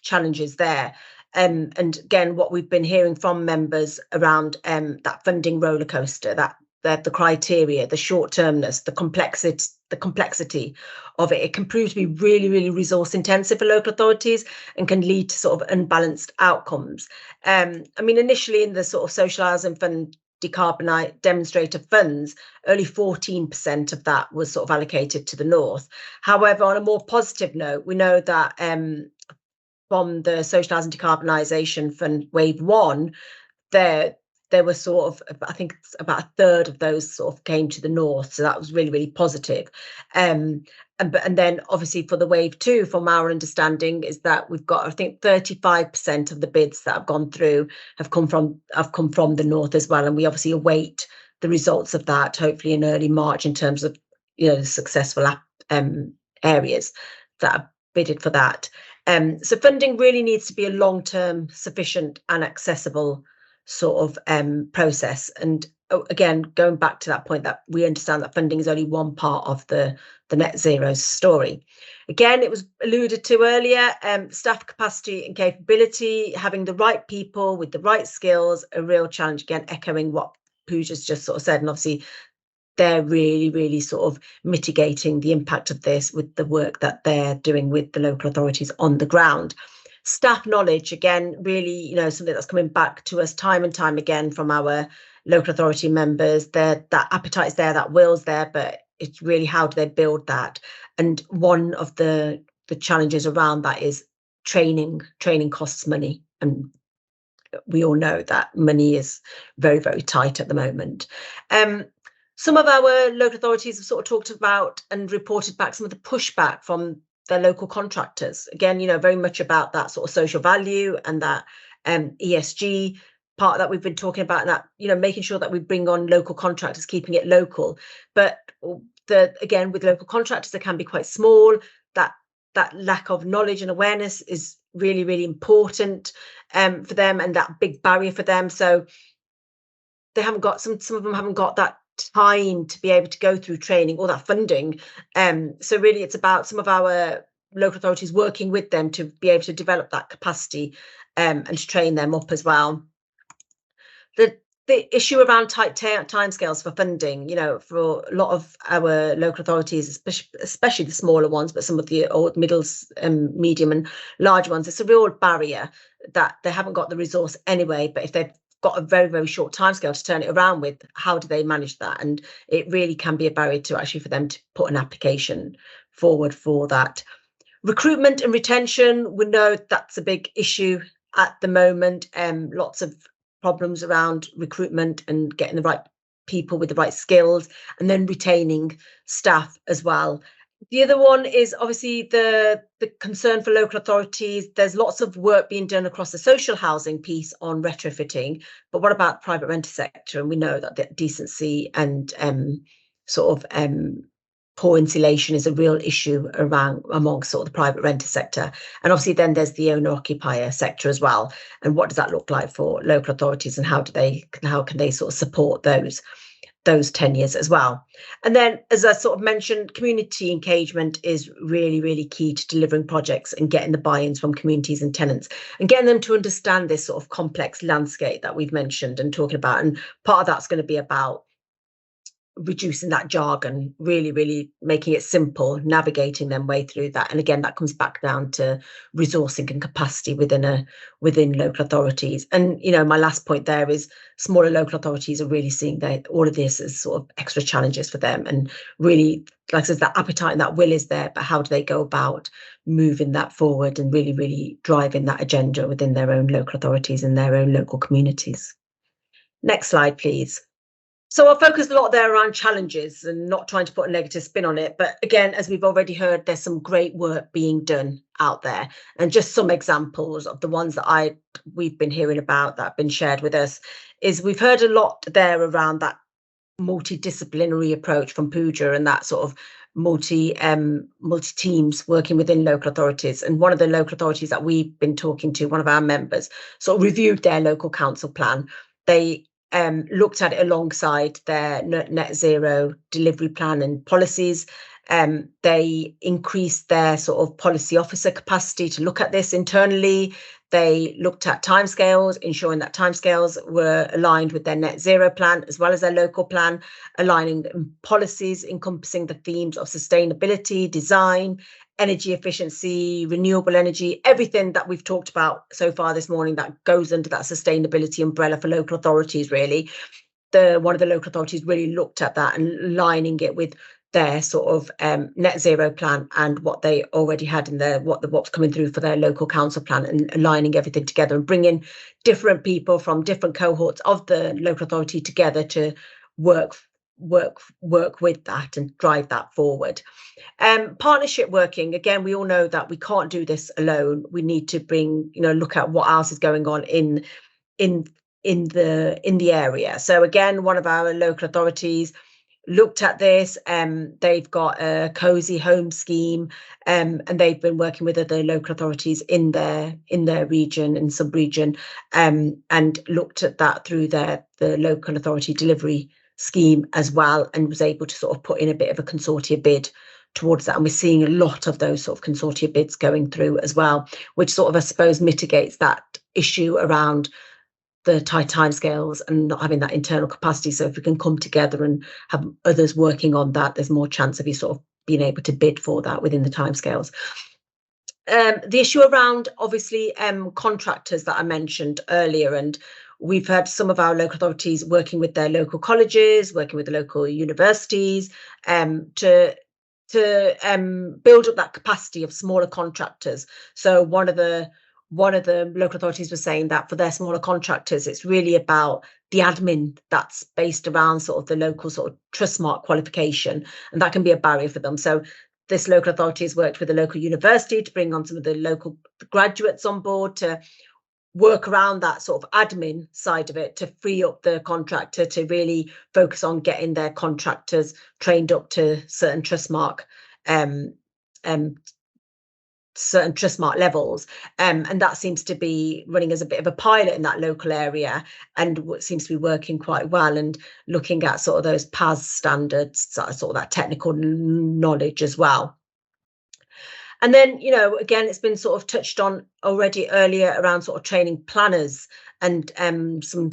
challenges there. And again, what we've been hearing from members around that funding roller coaster, that the criteria, the short-termness, the complexity of it can prove to be really resource intensive for local authorities and can lead to sort of unbalanced outcomes. I mean, initially in the sort of social housing fund decarbonise demonstrator funds, only 14% of that was sort of allocated to the north. However, on a more positive note, we know that from the social housing decarbonisation fund wave 1, there were sort of, I think about a third of those sort of came to the north, so that was really positive. And then obviously for the wave 2, from our understanding, is that we've got, I think, 35% of the bids that have gone through have come from the north as well, and we obviously await the results of that, hopefully in early March, in terms of, you know, the successful areas that are bidded for that. So funding really needs to be a long-term, sufficient and accessible sort of process. And again, going back to that point, that we understand that funding is only one part of the net zero story. Again, it was alluded to earlier, staff capacity and capability, having the right people with the right skills, a real challenge, again, echoing what Pooja's just sort of said. And obviously they're really sort of mitigating the impact of this with the work that they're doing with the local authorities on the ground. Staff knowledge, again, really, you know, something that's coming back to us time and time again from our local authority members. That appetite is there, that will's there, but it's really, how do they build that? And one of the challenges around that is training. Training costs money, and we all know that money is very tight at the moment. Some of our local authorities have sort of talked about and reported back some of the pushback from their local contractors. Again, you know, very much about that sort of social value and that ESG part that we've been talking about, and that, you know, making sure that we bring on local contractors, keeping it local. But again, with local contractors, they can be quite small. That lack of knowledge and awareness is really important for them, and that big barrier for them. So they haven't got, some of them haven't got that time to be able to go through training or that funding. So really it's about some of our local authorities working with them to be able to develop that capacity and to train them up as well. The issue around tight timescales for funding, you know, for a lot of our local authorities, especially the smaller ones, but some of the old middles, medium and large ones, it's a real barrier that they haven't got the resource anyway. But if they've got a very short timescale to turn it around with, how do they manage that? And it really can be a barrier to actually for them to put an application forward for that. Recruitment and retention, we know that's a big issue at the moment. Lots of problems around recruitment and getting the right people with the right skills, and then retaining staff as well. The other one is obviously the concern for local authorities. There's lots of work being done across the social housing piece on retrofitting, but what about the private renter sector? And we know that the decency and poor insulation is a real issue among sort of the private renter sector. And obviously then there's the owner-occupier sector as well. And what does that look like for local authorities, and how can they sort of support those tenures as well? And then, as I sort of mentioned, community engagement is really, really key to delivering projects and getting the buy-ins from communities and tenants, and getting them to understand this sort of complex landscape that we've mentioned and talking about. And part of that's going to be about reducing that jargon, really, really making it simple, navigating them way through that. And again, that comes back down to resourcing and capacity within local authorities. And, you know, my last point there is smaller local authorities are really seeing all of this as sort of extra challenges for them. And really, like I said, that appetite and that will is there, but how do they go about moving that forward and really, really driving that agenda within their own local authorities and their own local communities? Next slide, please. So I'll focus a lot there around challenges and not trying to put a negative spin on it. But again, as we've already heard, there's some great work being done out there. And just some examples of the ones that we've been hearing about that have been shared with us is we've heard a lot there around that multidisciplinary approach from Pooja and that sort of multi teams working within local authorities. And one of the local authorities that we've been talking to, one of our members, sort of reviewed their local council plan. They looked at it alongside their net zero delivery plan and policies. They increased their sort of policy officer capacity to look at this internally. They looked at timescales, ensuring that timescales were aligned with their net zero plan as well as their local plan, aligning policies encompassing the themes of sustainability, design, energy efficiency, renewable energy, everything that we've talked about so far this morning that goes under that sustainability umbrella for local authorities. Really, one of the local authorities really looked at that and aligning it with their sort of net zero plan and what they already had in their what's coming through for their local council plan, and aligning everything together and bringing different people from different cohorts of the local authority together to work with that and drive that forward. Partnership working, again, we all know that we can't do this alone. We need to look at what else is going on in the area. So again, one of our local authorities looked at this. They've got a cozy home scheme, and they've been working with other local authorities in their region and sub-region, and looked at that through the local authority delivery scheme as well, and was able to sort of put in a bit of a consortia bid towards that. And we're seeing a lot of those sort of consortia bids going through as well, which sort of, I suppose, mitigates that issue around the tight timescales and not having that internal capacity. So if we can come together and have others working on that, there's more chance of you sort of being able to bid for that within the timescales. The issue around, obviously, contractors that I mentioned earlier, and we've had some of our local authorities working with their local colleges, working with the local universities, to build up that capacity of smaller contractors. So one of the local authorities was saying that for their smaller contractors, it's really about the admin that's based around sort of the local sort of Trustmark qualification, and that can be a barrier for them. So this local authority has worked with the local university to bring on some of the local graduates on board to work around that sort of admin side of it, to free up the contractor to really focus on getting their contractors trained up to certain Trustmark levels, and that seems to be running as a bit of a pilot in that local area, and what seems to be working quite well, and looking at sort of those PAS standards, sort of that technical knowledge as well. And then, again, it's been sort of touched on already earlier around sort of training planners and some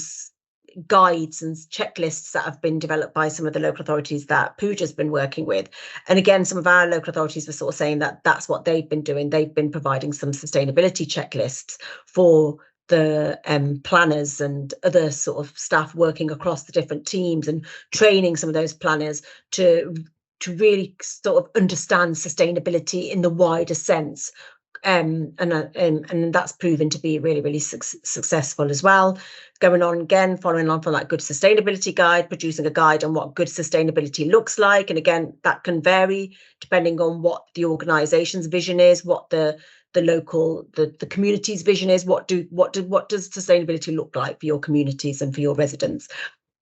guides and checklists that have been developed by some of the local authorities that Pooja's been working with. And again, some of our local authorities were sort of saying that that's what they've been doing. They've been providing some sustainability checklists for the planners and other sort of staff working across the different teams, and training some of those planners to really sort of understand sustainability in the wider sense, and that's proven to be really, really successful as well. Going on again, following on from that good sustainability guide, producing a guide on what good sustainability looks like. And again, that can vary depending on what the organization's vision is, what the local, the community's vision is, what does sustainability look like for your communities and for your residents,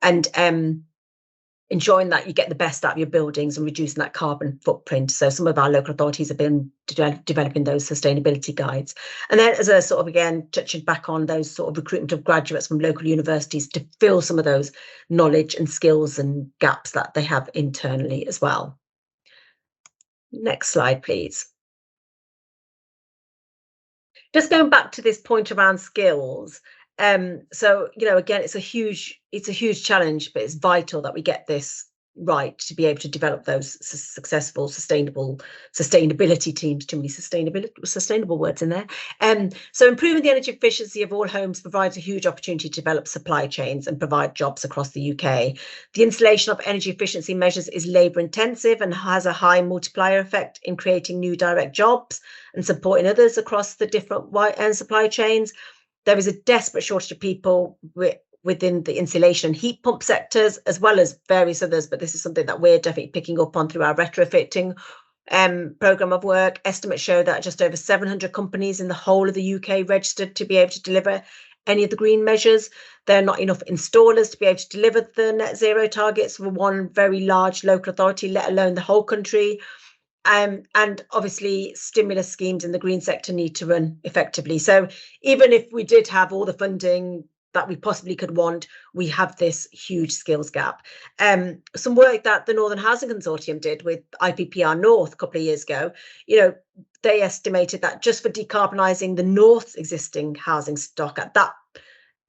and ensuring that you get the best out of your buildings and reducing that carbon footprint. So some of our local authorities have been developing those sustainability guides. And then as a sort of, again, touching back on those sort of recruitment of graduates from local universities to fill some of those knowledge and skills and gaps that they have internally as well. Next slide, please. Just going back to this point around skills. So, you know, again, it's a huge challenge, but it's vital that we get this right to be able to develop those successful, sustainability teams. Too many sustainable words in there. So improving the energy efficiency of all homes provides a huge opportunity to develop supply chains and provide jobs across the UK. The installation of energy efficiency measures is labour intensive and has a high multiplier effect in creating new direct jobs and supporting others across the different supply chains. There is a desperate shortage of people within the insulation and heat pump sectors, as well as various others, but this is something that we're definitely picking up on through our retrofitting programme of work. Estimates show that just over 700 companies in the whole of the UK registered to be able to deliver any of the green measures. There are not enough installers to be able to deliver the net zero targets for one very large local authority, let alone the whole country. And obviously stimulus schemes in the green sector need to run effectively. So even if we did have all the funding that we possibly could want, we have this huge skills gap. Some work that the Northern Housing Consortium did with IPPR North a couple of years ago, you know, they estimated that just for decarbonising the North's existing housing stock at that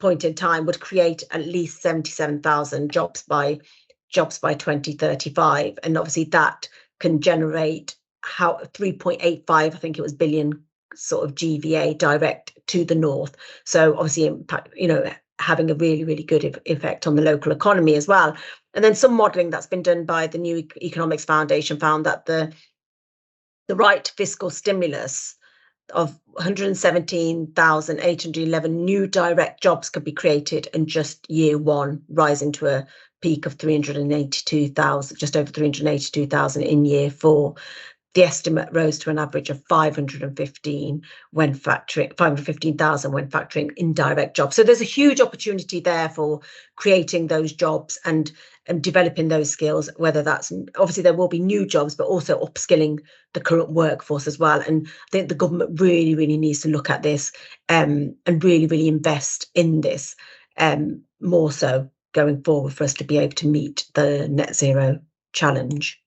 point in time would create at least 77,000 jobs by 2035. And obviously that can generate 3.85, I think it was billion sort of GVA direct to the north. So obviously impact, you know, having a really, really good effect on the local economy as well. And then some modelling that's been done by the New Economics Foundation found that the right fiscal stimulus of 117,811 new direct jobs could be created in just year one, rising to a peak of 382,000, just over 382,000 in year four. The estimate rose to an average of 515,000 when factoring indirect jobs. So there's a huge opportunity there for creating those jobs and developing those skills, whether that's, obviously there will be new jobs, but also upskilling the current workforce as well. And I think the government really, really needs to look at this and really, really invest in this more so going forward for us to be able to meet the net zero challenge.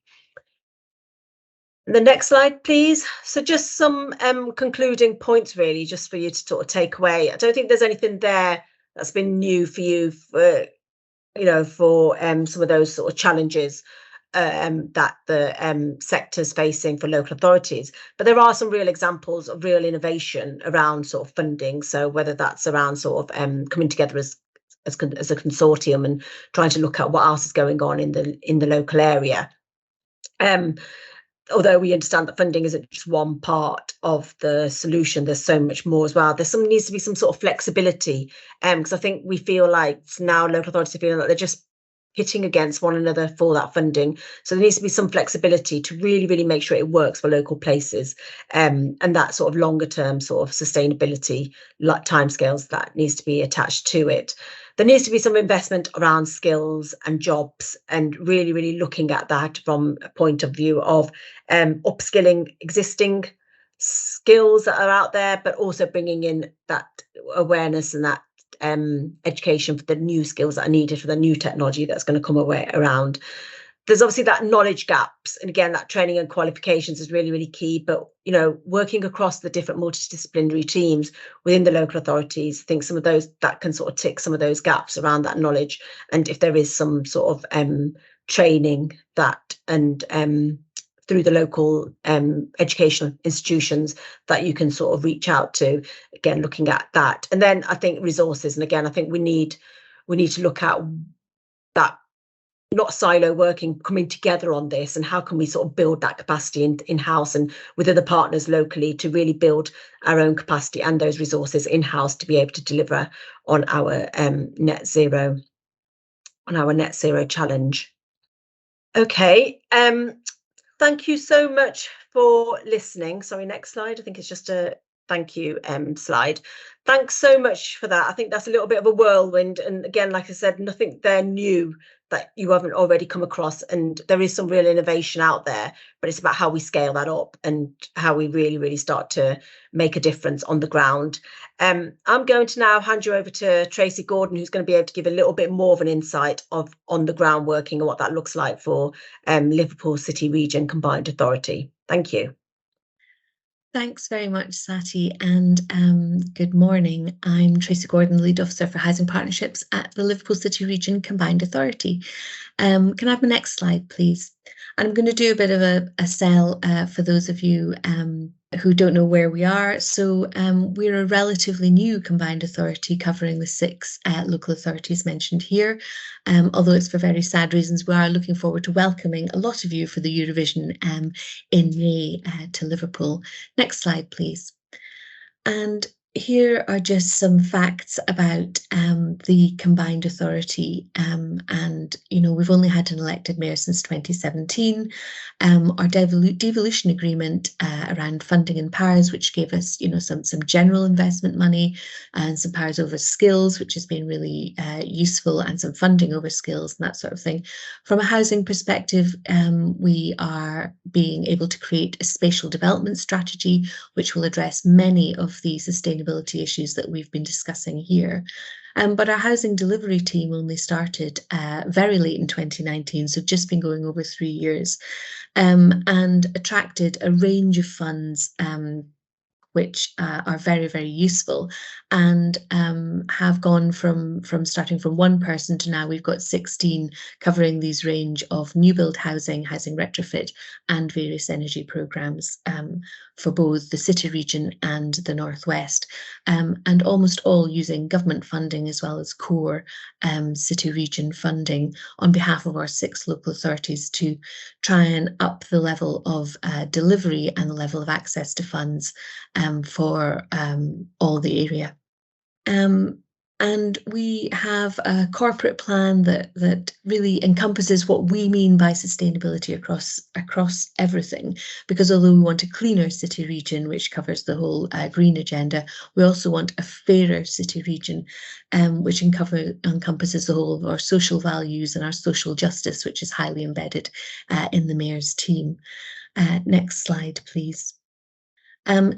The next slide, please. So just some concluding points, really, just for you to sort of take away. I don't think there's anything there that's been new for you, for, you know, for some of those sort of challenges that the sector's facing for local authorities. But there are some real examples of real innovation around sort of funding. So whether that's around sort of coming together as a consortium and trying to look at what else is going on in the local area. Although we understand that funding isn't just one part of the solution, there's so much more as well. Needs to be some sort of flexibility, because I think we feel like now local authorities are feeling like they're just hitting against one another for that funding. So there needs to be some flexibility to really, really make sure it works for local places, and that sort of longer term sort of sustainability timescales that needs to be attached to it. There needs to be some investment around skills and jobs, and really, really looking at that from a point of view of upskilling existing skills that are out there, but also bringing in that awareness and that education for the new skills that are needed for the new technology that's going to come around. There's obviously that knowledge gaps, and again, that training and qualifications is really, really key. But, you know, working across the different multidisciplinary teams within the local authorities, I think some of those that can sort of tick some of those gaps around that knowledge. And if there is some sort of training that and through the local educational institutions that you can sort of reach out to, again, looking at that. And then I think resources, and again, I think we need to look at that not silo working, coming together on this, and how can we sort of build that capacity in-house and with other partners locally to really build our own capacity and those resources in-house to be able to deliver on our net zero challenge. Okay, thank you so much for listening. Sorry, next slide. I think it's just a thank you slide. Thanks so much for that. I think that's a little bit of a whirlwind, and again, like I said, nothing there new that you haven't already come across, and there is some real innovation out there, but it's about how we scale that up and how we really start to make a difference on the ground. I'm going to now hand you over to Tracy Gordon, who's going to be able to give a little bit more of an insight of on the ground working and what that looks like for Liverpool City Region Combined Authority. Thank you. Thanks very much, Sati, and good morning. I'm Tracy Gordon, Lead Officer for Housing Partnerships at the Liverpool City Region Combined Authority. Can I have the next slide, please? And I'm going to do a bit of a sell for those of you who don't know where we are. So we're a relatively new combined authority covering the 6 local authorities mentioned here. Although it's for very sad reasons, we are looking forward to welcoming a lot of you for the Eurovision in May to Liverpool. Next slide, please. And here are just some facts about the combined authority, and we've only had an elected mayor since 2017. Our devolution agreement around funding and powers, which gave us some general investment money and some powers over skills, which has been really useful, and some funding over skills and that sort of thing. From a housing perspective, we are being able to create a spatial development strategy which will address many of the sustainability issues that we've been discussing here. But our housing delivery team only started very late in 2019, so just been going over 3 years, and attracted a range of funds which are very useful, and have gone from starting from 1 person to now we've got 16 covering these range of new build housing retrofit and various energy programmes for both the city region and the northwest, and almost all using government funding as well as core city region funding on behalf of our 6 local authorities to try and up the level of delivery and the level of access to funds for all the area. And we have a corporate plan that really encompasses what we mean by sustainability across everything, because although we want a cleaner city region which covers the whole green agenda, we also want a fairer city region which encompasses the whole of our social values and our social justice, which is highly embedded in the mayor's team. Next slide, please.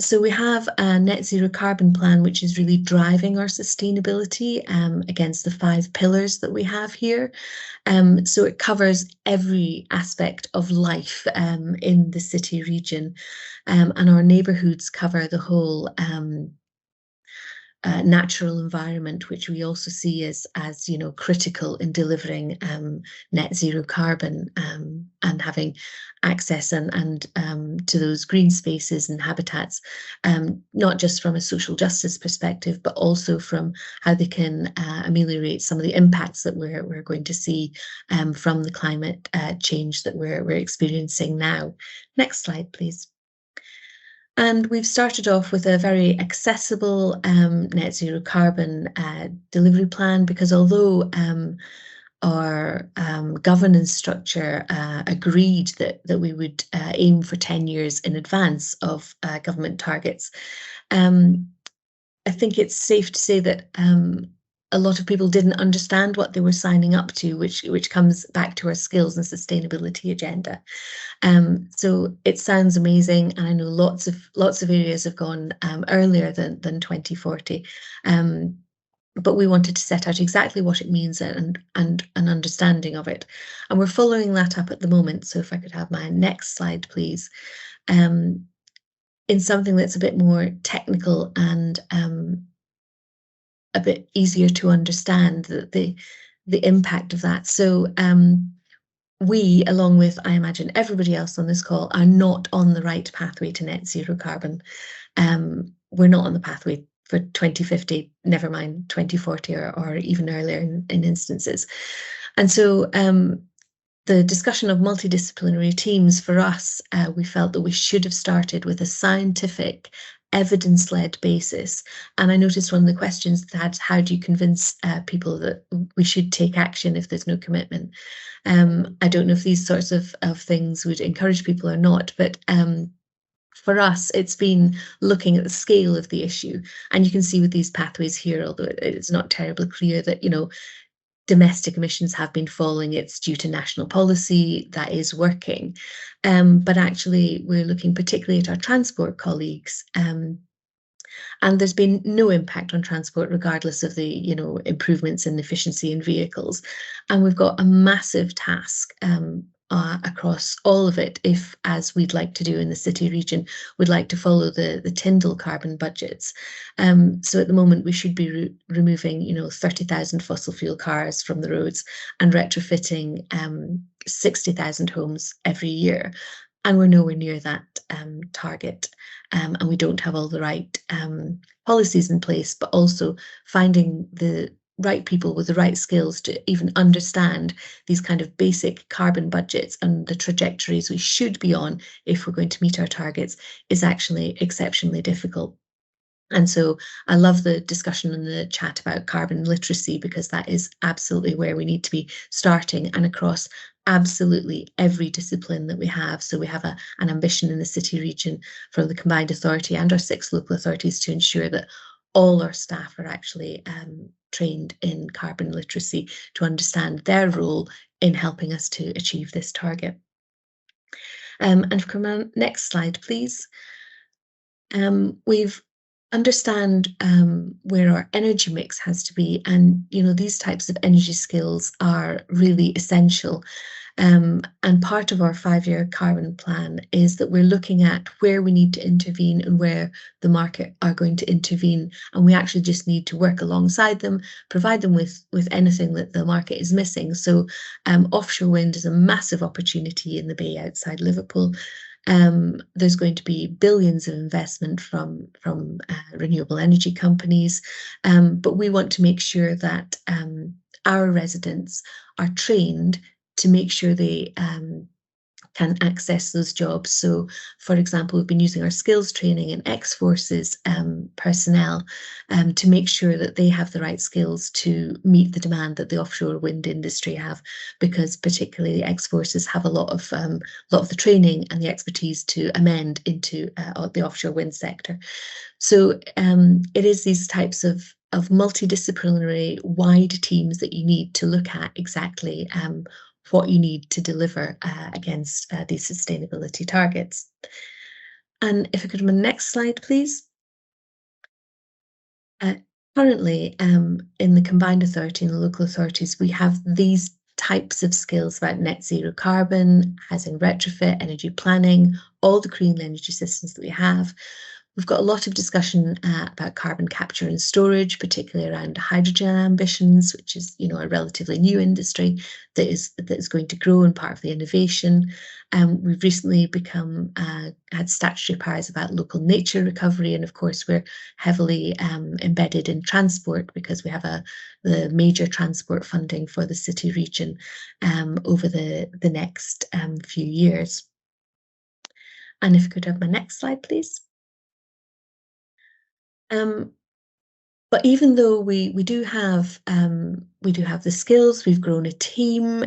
So we have a net zero carbon plan, which is really driving our sustainability against the 5 pillars that we have here. So it covers every aspect of life in the city region, and our neighbourhoods cover the whole natural environment, which we also see as critical in delivering net zero carbon, and having access and to those green spaces and habitats, not just from a social justice perspective, but also from how they can ameliorate some of the impacts that we're going to see from the climate change that we're experiencing now. Next slide, please. And we've started off with a very accessible net zero carbon delivery plan, because although our governance structure agreed that we would aim for 10 years in advance of government targets, I think it's safe to say that a lot of people didn't understand what they were signing up to, which comes back to our skills and sustainability agenda. So it sounds amazing, and I know lots of areas have gone earlier than 2040. But we wanted to set out exactly what it means and an understanding of it, and we're following that up at the moment. So if I could have my next slide, please, in something that's a bit more technical and a bit easier to understand the impact of that. So we, along with, I imagine, everybody else on this call, are not on the right pathway to net zero carbon. We're not on the pathway for 2050, never mind 2040 or even earlier in instances. And so The discussion of multidisciplinary teams, for us, we felt that we should have started with a scientific, evidence-led basis. And I noticed one of the questions that how do you convince people that we should take action if there's no commitment? I don't know if these sorts of things would encourage people or not, but for us, it's been looking at the scale of the issue. And you can see with these pathways here, although it's not terribly clear that, domestic emissions have been falling. It's due to national policy that is working. But actually, we're looking particularly at our transport colleagues. And there's been no impact on transport, regardless of the improvements in efficiency in vehicles. And we've got a massive task across all of it, if, as we'd like to do in the city region, would like to follow the Tyndall carbon budgets. So at the moment, we should be removing 30,000 fossil fuel cars from the roads and retrofitting 60,000 homes every year. And we're nowhere near that target. And we don't have all the right policies in place, but also finding the right people with the right skills to even understand these kind of basic carbon budgets and the trajectories we should be on if we're going to meet our targets is actually exceptionally difficult. And so I love the discussion in the chat about carbon literacy, because that is absolutely where we need to be starting, and across absolutely every discipline that we have. So we have an ambition in the city region from the combined authority and our 6 local authorities to ensure that all our staff are actually trained in carbon literacy to understand their role in helping us to achieve this target. And come on, next slide, please. We've understand where our energy mix has to be, and these types of energy skills are really essential. And part of our 5-year carbon plan is that we're looking at where we need to intervene and where the market are going to intervene, and we actually just need to work alongside them, provide them with anything that the market is missing. So offshore wind is a massive opportunity in the Bay outside Liverpool. There's going to be billions of investment from renewable energy companies, but we want to make sure that our residents are trained to make sure they can access those jobs. So, for example, we've been using our skills training and ex-forces personnel to make sure that they have the right skills to meet the demand that the offshore wind industry have, because particularly the ex-forces have a lot of the training and the expertise to amend into the offshore wind sector. So it is these types of multidisciplinary wide teams that you need to look at exactly what you need to deliver against these sustainability targets. And if I could have my next slide, please. Currently, in the combined authority and the local authorities, we have these types of skills about net zero carbon, housing retrofit, energy planning, all the green energy systems that we have. We've got a lot of discussion about carbon capture and storage, particularly around hydrogen ambitions, which is, a relatively new industry that is going to grow and part of the innovation. We've recently had statutory powers about local nature recovery, and of course we're heavily embedded in transport, because we have the major transport funding for the city region over the next few years. And if I could have my next slide, please. But even though we do have the skills, we've grown a team.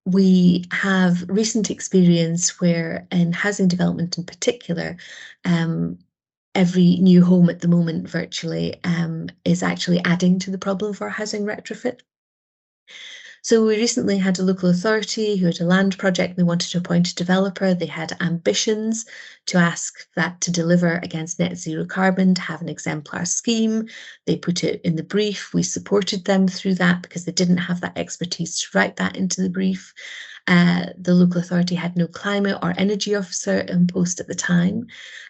We have recent experience where, in housing development in particular, every new home at the moment virtually is actually adding to the problem for housing retrofit. So we recently had a local authority who had a land project and they wanted to appoint a developer. They had ambitions to ask that to deliver against net zero carbon, to have an exemplar scheme. They put it in the brief. We supported them through that because they didn't have that expertise to write that into the brief. The local authority had no climate or energy officer in post at the time.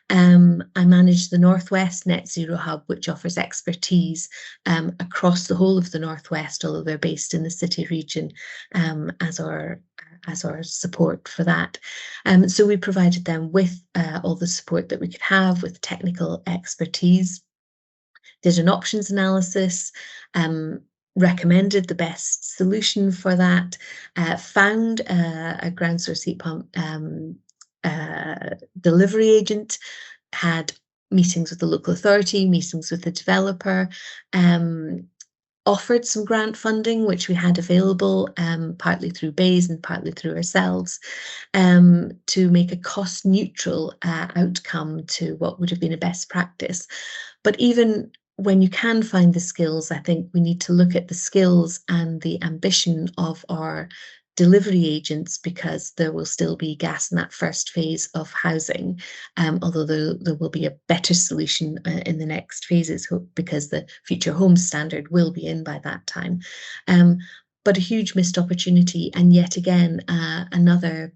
I manage the Northwest Net Zero Hub, which offers expertise across the whole of the Northwest, although they're based in the city region as our support for that. So we provided them with all the support that we could have with technical expertise, did an options analysis, recommended the best solution for that, found a ground source heat pump delivery agent, had meetings with the local authority, meetings with the developer, offered some grant funding, which we had available, partly through BEIS and partly through ourselves, to make a cost neutral outcome to what would have been a best practice. But even when you can find the skills, I think we need to look at the skills and the ambition of our delivery agents, because there will still be gas in that first phase of housing, although there will be a better solution in the next phases, because the Future Homes Standard will be in by that time. But a huge missed opportunity, and yet again another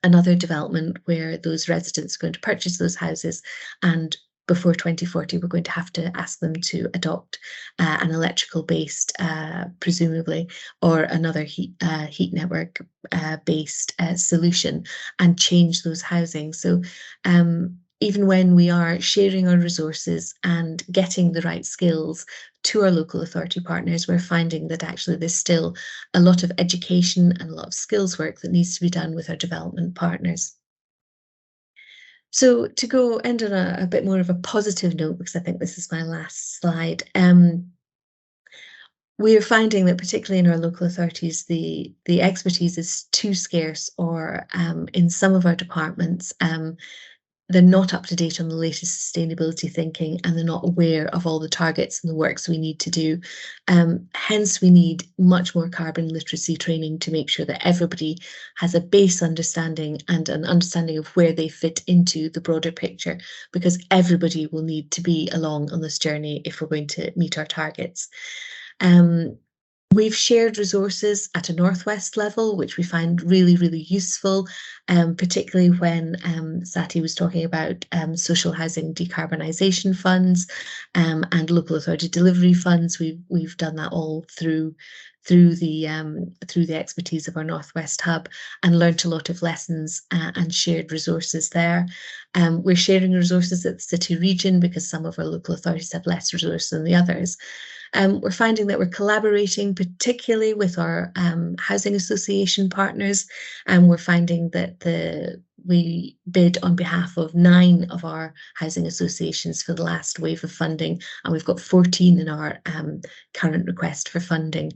development where those residents are going to purchase those houses, and before 2040, we're going to have to ask them to adopt an electrical-based, presumably, or another heat network based solution, and change those housing. So even when we are sharing our resources and getting the right skills to our local authority partners, we're finding that actually there's still a lot of education and a lot of skills work that needs to be done with our development partners. So to go end on a bit more of a positive note, because I think this is my last slide, we are finding that particularly in our local authorities, the expertise is too scarce, or in some of our departments, they're not up to date on the latest sustainability thinking, and they're not aware of all the targets and the works we need to do. Hence, we need much more carbon literacy training to make sure that everybody has a base understanding and an understanding of where they fit into the broader picture, because everybody will need to be along on this journey if we're going to meet our targets. We've shared resources at a Northwest level, which we find really, really useful, particularly when Sati was talking about social housing decarbonisation funds and local authority delivery funds. We've done that all through the expertise of our Northwest hub, and learnt a lot of lessons and shared resources there. We're sharing resources at the city region, because some of our local authorities have less resources than the others. We're finding that we're collaborating particularly with our housing association partners, and we're finding that we bid on behalf of 9 of our housing associations for the last wave of funding, and we've got 14 in our current request for funding.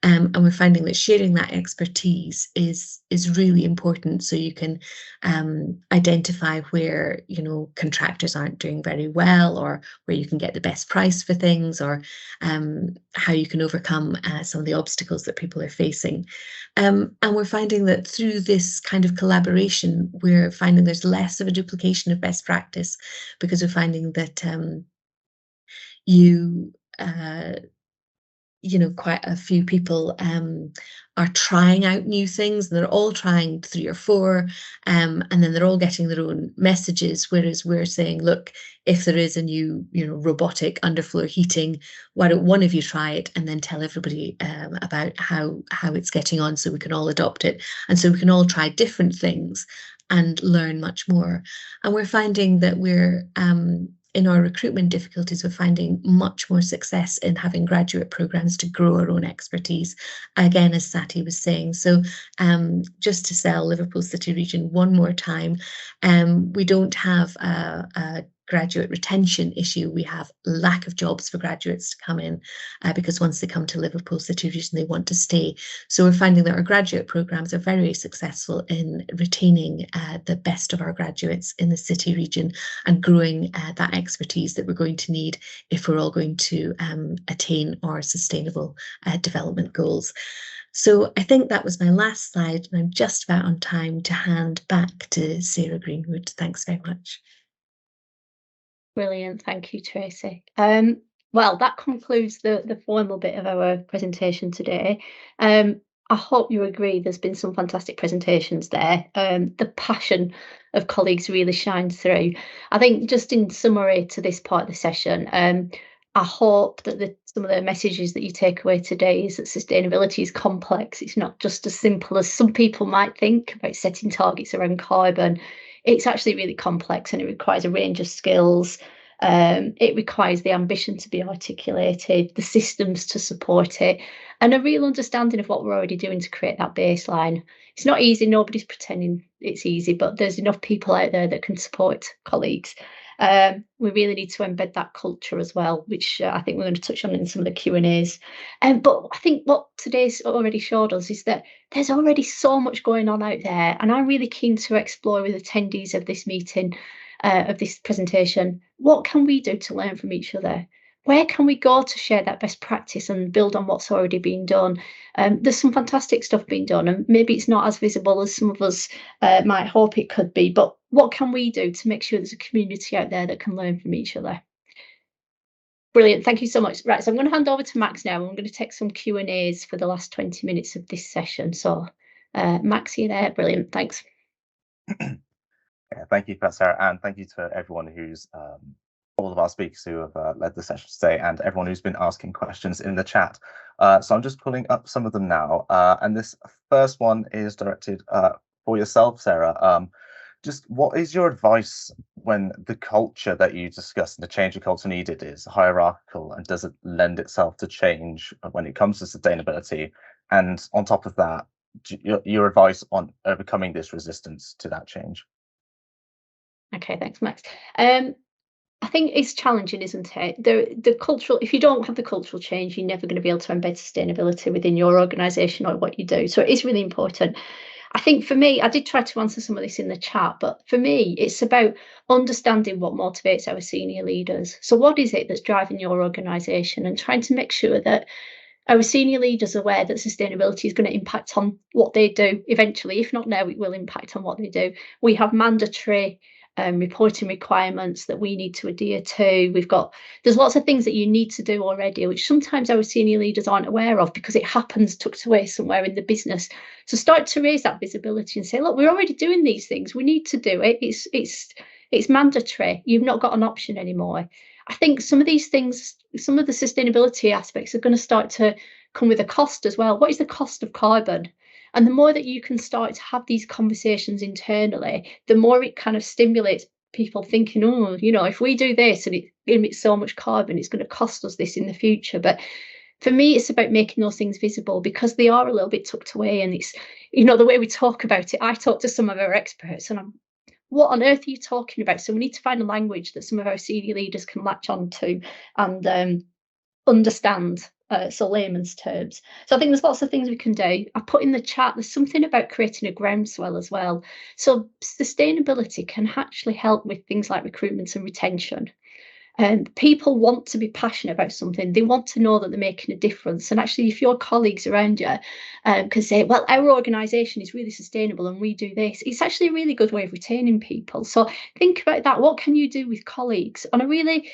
And we're finding that sharing that expertise is really important, so you can identify where contractors aren't doing very well, or where you can get the best price for things, or how you can overcome some of the obstacles that people are facing. And we're finding that through this kind of collaboration, we're finding there's less of a duplication of best practice, because we're finding that quite a few people are trying out new things, and they're all trying 3 or 4, and then they're all getting their own messages, whereas we're saying, look, if there is a new robotic underfloor heating, why don't one of you try it and then tell everybody about how it's getting on, so we can all adopt it, and so we can all try different things and learn much more. And we're finding that we're in our recruitment difficulties, we're finding much more success in having graduate programs to grow our own expertise, again, as Sati was saying. So just to sell Liverpool City Region one more time, we don't have a graduate retention issue. We have lack of jobs for graduates to come in, because once they come to Liverpool City Region, they want to stay. So we're finding that our graduate programs are very successful in retaining the best of our graduates in the city region, and growing that expertise that we're going to need if we're all going to attain our sustainable development goals. So I think that was my last slide, and I'm just about on time to hand back to Sarah Greenwood. Thanks very much. Brilliant, thank you, Tracy. Well, that concludes the formal bit of our presentation today. I hope you agree there's been some fantastic presentations there. The passion of colleagues really shines through. I think, just in summary to this part of the session, I hope that some of the messages that you take away today is that sustainability is complex. It's not just as simple as some people might think about setting targets around carbon. It's actually really complex, and it requires a range of skills, It requires the ambition to be articulated, the systems to support it, and a real understanding of what we're already doing to create that baseline. It's not easy, nobody's pretending it's easy, but there's enough people out there that can support colleagues. We really need to embed that culture as well, which I think we're going to touch on in some of the Q&As. But I think what today's already showed us is that there's already so much going on out there, and I'm really keen to explore with attendees of this meeting, of this presentation, what can we do to learn from each other? Where can we go to share that best practice and build on what's already been done? There's some fantastic stuff being done, and maybe it's not as visible as some of us might hope it could be, but what can we do to make sure there's a community out there that can learn from each other? Brilliant, thank you so much. Right, so I'm going to hand over to Max now, and I'm going to take some Q&As for the last 20 minutes of this session. So Max, you there? Brilliant, thanks. Yeah, thank you for that, Sarah, and thank you to everyone who's all of our speakers who have led the session today, and everyone who's been asking questions in the chat. So I'm just pulling up some of them now, and this first one is directed for yourself, Sarah. Just what is your advice when the culture that you discussed and the change of culture needed is hierarchical, and does it lend itself to change when it comes to sustainability? And on top of that, your advice on overcoming this resistance to that change? Okay, thanks, Max. I think it's challenging, isn't it? The cultural, if you don't have the cultural change, you're never going to be able to embed sustainability within your organisation or what you do. So it is really important. I think for me, I did try to answer some of this in the chat, but for me, it's about understanding what motivates our senior leaders. So what is it that's driving your organisation, and trying to make sure that our senior leaders are aware that sustainability is going to impact on what they do eventually. If not now, it will impact on what they do. We have mandatory reporting requirements that we need to adhere to. There's lots of things that you need to do already, which sometimes our senior leaders aren't aware of because it happens tucked away somewhere in the business. So start to raise that visibility and say, look, we're already doing these things. We need to do it. It's mandatory. You've not got an option anymore. I think some of these things, some of the sustainability aspects are going to start to come with a cost as well. What is the cost of carbon? And the more that you can start to have these conversations internally, the more it kind of stimulates people thinking, oh, you know, if we do this and it emits so much carbon, it's going to cost us this in the future. But for me, it's about making those things visible because they are a little bit tucked away. And it's, you know, the way we talk about it, I talk to some of our experts and what on earth are you talking about? So we need to find a language that some of our senior leaders can latch on to and understand. So layman's terms. So I think there's lots of things we can do. I put in the chat, there's something about creating a groundswell as well. So sustainability can actually help with things like recruitment and retention. And people want to be passionate about something. They want to know that they're making a difference. And actually, if your colleagues around you can say, well, our organisation is really sustainable and we do this, it's actually a really good way of retaining people. So think about that. What can you do with colleagues on a really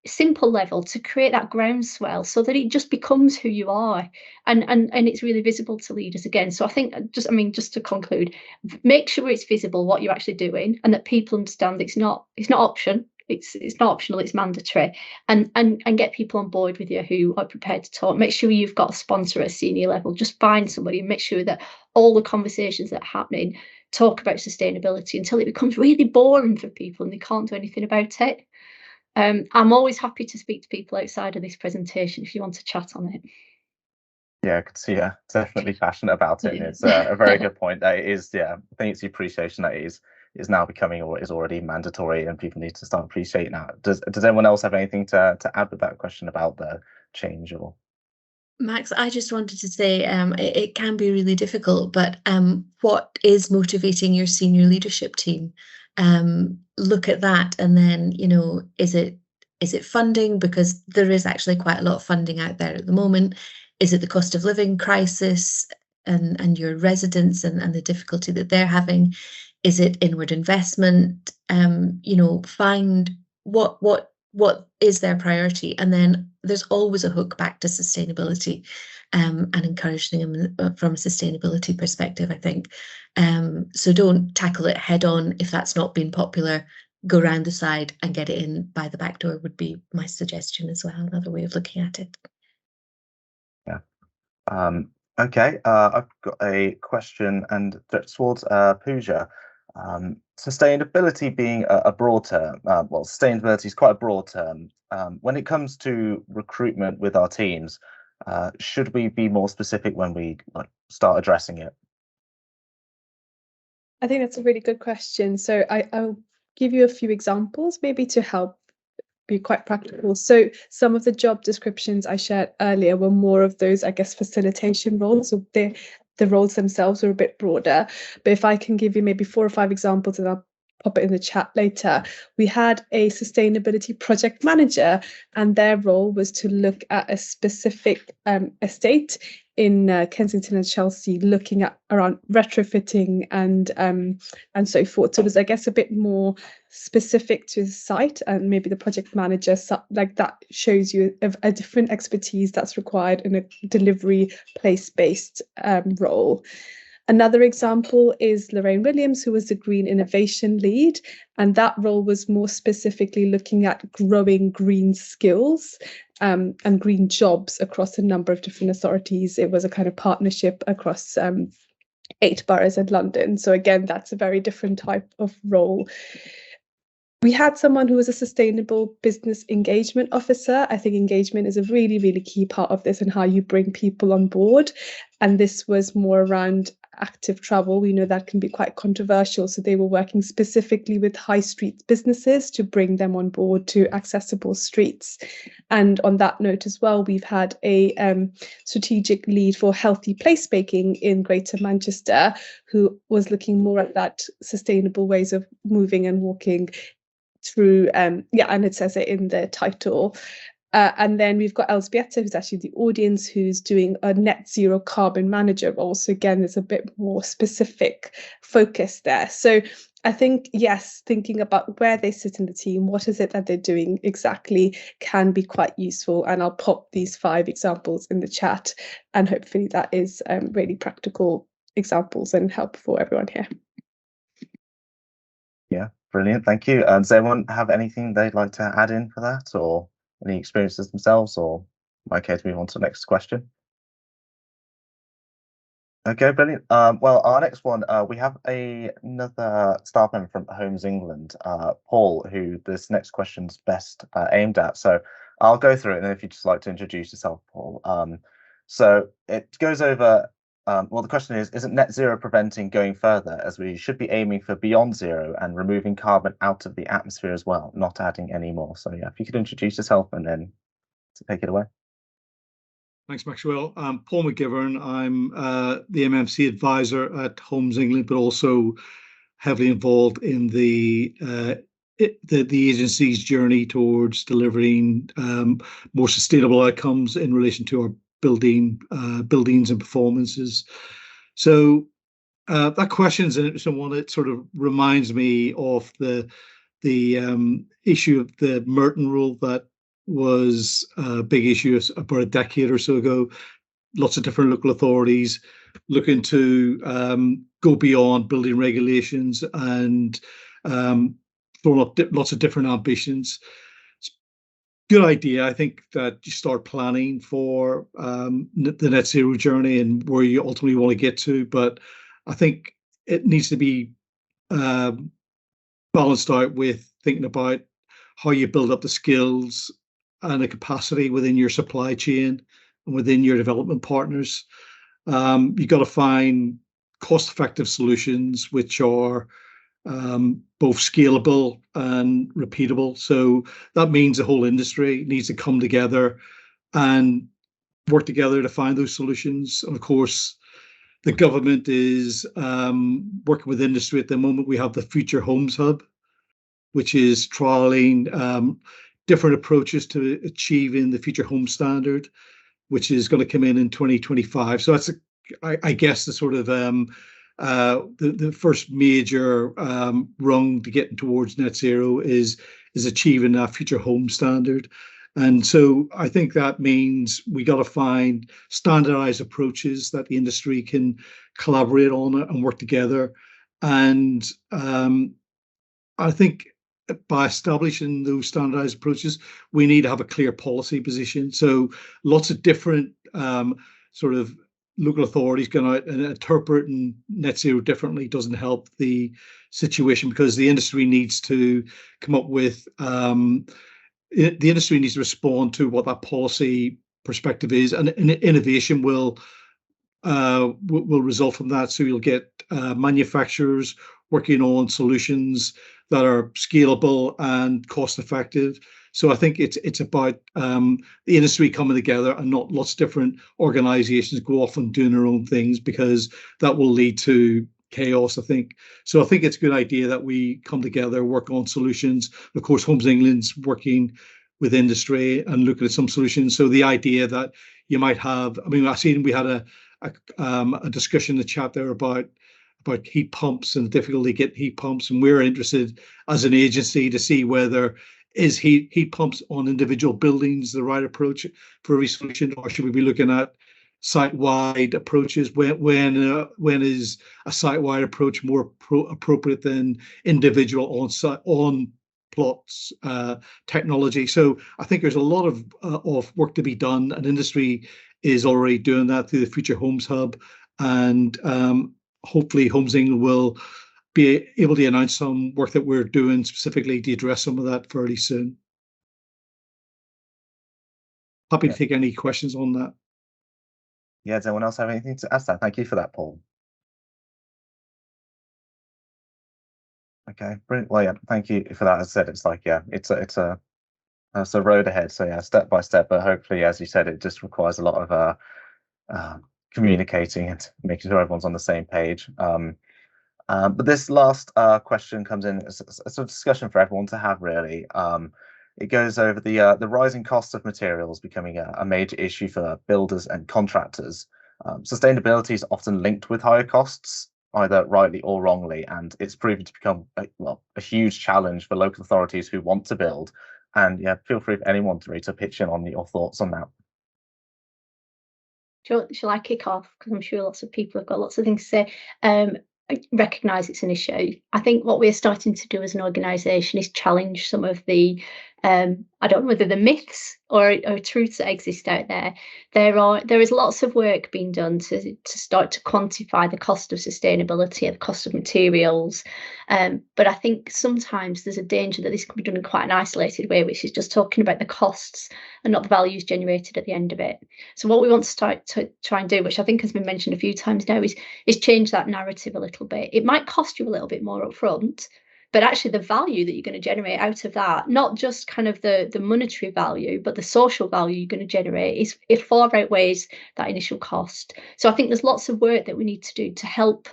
simple level to create that groundswell so that it just becomes who you are and it's really visible to leaders again? So I think just to conclude, make sure it's visible what you're actually doing and that people understand it's not option. It's not optional, it's mandatory, and get people on board with you who are prepared to talk. Make sure you've got a sponsor at a senior level. Just find somebody and make sure that all the conversations that are happening talk about sustainability until it becomes really boring for people and they can't do anything about it. I'm always happy to speak to people outside of this presentation if you want to chat on it. Yeah, I could see you're definitely passionate about it. And it's a very good point. That it is, yeah, I think it's the appreciation that is now becoming, or is already mandatory, and people need to start appreciating that. Does anyone else have anything to add with that question about the change? Or Max, I just wanted to say it can be really difficult, but what is motivating your senior leadership team? Look at that, and then, you know, is it funding? Because there is actually quite a lot of funding out there at the moment. Is it the cost of living crisis and your residents and the difficulty that they're having? Is it inward investment? You know, find what is their priority, and then there's always a hook back to sustainability, and encouraging them from a sustainability perspective, I think. So don't tackle it head on if that's not been popular. Go round the side and get it in by the back door would be my suggestion as well. Another way of looking at it. Yeah. Okay. I've got a question, and towards Pooja. Sustainability being a broad term, well, sustainability is quite a broad term. When it comes to recruitment with our teams, should we be more specific when we start addressing it? I think that's a really good question. So I'll give you a few examples, maybe to help be quite practical. So some of the job descriptions I shared earlier were more of those, I guess, facilitation roles. So the roles themselves are a bit broader. But if I can give you maybe 4 or 5 examples, and I'll pop it in the chat later. We had a sustainability project manager, and their role was to look at a specific estate in Kensington and Chelsea, looking at around retrofitting and so forth. So it was, I guess, a bit more specific to the site, and maybe the project manager, like that shows you a different expertise that's required in a delivery place-based role. Another example is Lorraine Williams, who was the Green Innovation Lead, and that role was more specifically looking at growing green skills and green jobs across a number of different authorities. It was a kind of partnership across 8 boroughs in London. So again, that's a very different type of role. We had someone who was a sustainable business engagement officer. I think engagement is a really, really key part of this and how you bring people on board. And this was more around active travel. We know that can be quite controversial. So they were working specifically with high street businesses to bring them on board to accessible streets. And on that note as well, we've had a strategic lead for healthy placemaking in Greater Manchester, who was looking more at that sustainable ways of moving and walking through, and it says it in the title. And then we've got Elzbieta, who's actually the audience, who's doing a net zero carbon manager role. So again, there's a bit more specific focus there. So I think, yes, thinking about where they sit in the team, what is it that they're doing exactly, can be quite useful. And I'll pop these 5 examples in the chat, and hopefully that is really practical examples and help for everyone here. Yeah, brilliant. Thank you. Does anyone have anything they'd like to add in for that, or any experiences themselves, or am I okay to move on to the next question? Okay, brilliant. Well, our next one, we have another staff member from Homes England, Paul, who this next question's best aimed at. So I'll go through it, and if you'd just like to introduce yourself, Paul. So it goes over, well, the question is, isn't net zero preventing going further, as we should be aiming for beyond zero and removing carbon out of the atmosphere as well, not adding any more? So yeah, if you could introduce yourself and then take it away. Thanks, Maxwell. I'm Paul McGivern. I'm the MMC advisor at Homes England, but also heavily involved in the agency's journey towards delivering more sustainable outcomes in relation to our buildings and performances. So that question is an interesting one. It sort of reminds me of the issue of the Merton rule that was a big issue about a decade or so ago. Lots of different local authorities looking to go beyond building regulations and throwing up lots of different ambitions. It's a good idea. I think that you start planning for the net zero journey and where you ultimately want to get to, but I think it needs to be balanced out with thinking about how you build up the skills and the capacity within your supply chain and within your development partners. You've got to find cost-effective solutions which are both scalable and repeatable. So that means the whole industry needs to come together and work together to find those solutions. And of course, the government is working with industry at the moment. We have the Future Homes Hub, which is trialing different approaches to achieving the Future Home Standard, which is going to come in 2025. So that's, I guess, the sort of the first major rung to getting towards net zero is achieving that Future Home Standard. And so I think that means we got to find standardized approaches that the industry can collaborate on and work together. And I think by establishing those standardized approaches, we need to have a clear policy position. So lots of different sort of local authorities going out and interpreting net zero differently doesn't help the situation, because the industry needs to come up with the industry needs to respond to what that policy perspective is, and innovation will result from that. So you'll get manufacturers working on solutions that are scalable and cost effective. So I think it's about the industry coming together and not lots of different organizations go off and doing their own things, because that will lead to chaos, I think. So I think it's a good idea that we come together, work on solutions. Of course, Homes England's working with industry and looking at some solutions. So the idea that you might have, I mean, I've seen we had a discussion in the chat there about heat pumps and the difficulty getting heat pumps, and we're interested as an agency to see whether is heat pumps on individual buildings the right approach for every solution, or should we be looking at site-wide approaches? When is a site-wide approach more appropriate than individual on plots technology? So I think there's a lot of work to be done, and industry is already doing that through the Future Homes Hub, and hopefully Homes England will be able to announce some work that we're doing specifically to address some of that fairly soon. Happy to take any questions on that. Yeah, does anyone else have anything to ask that? Thank you for that, Paul. Okay, brilliant. Well, yeah, thank you for that. As I said, it's like, yeah, it's a road ahead. So yeah, step by step, but hopefully, as you said, it just requires a lot of communicating and making sure everyone's on the same page. But this last question comes in as a sort of discussion for everyone to have, really. It goes over the rising cost of materials becoming a major issue for builders and contractors. Sustainability is often linked with higher costs, either rightly or wrongly, and it's proven to become a huge challenge for local authorities who want to build. And yeah, feel free if anyone to pitch in on your thoughts on that. Shall I kick off? Because I'm sure lots of people have got lots of things to say. I recognise it's an issue. I think what we're starting to do as an organisation is challenge some of the, I don't know whether the myths or truths that exist out there. There is lots of work being done to start to quantify the cost of sustainability and the cost of materials. But I think sometimes there's a danger that this can be done in quite an isolated way, which is just talking about the costs and not the values generated at the end of it. So what we want to start to try and do, which I think has been mentioned a few times now, is change that narrative a little bit. It might cost you a little bit more up front, but actually the value that you're going to generate out of that, not just kind of the monetary value, but the social value you're going to generate, it far outweighs that initial cost. So I think there's lots of work that we need to do to help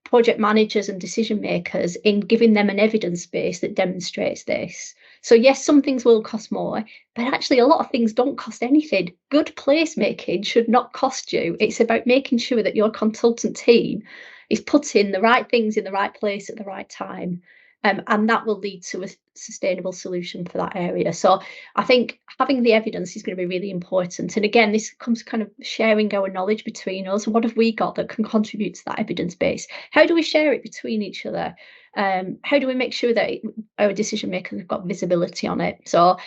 project managers and decision makers in giving them an evidence base that demonstrates this. So yes, some things will cost more, but actually a lot of things don't cost anything. Good placemaking should not cost you. It's about making sure that your consultant team is putting the right things in the right place at the right time. And that will lead to a sustainable solution for that area. So I think having the evidence is going to be really important. And again, this comes kind of sharing our knowledge between us. What have we got that can contribute to that evidence base? How do we share it between each other? How do we make sure that our decision makers have got visibility on it? So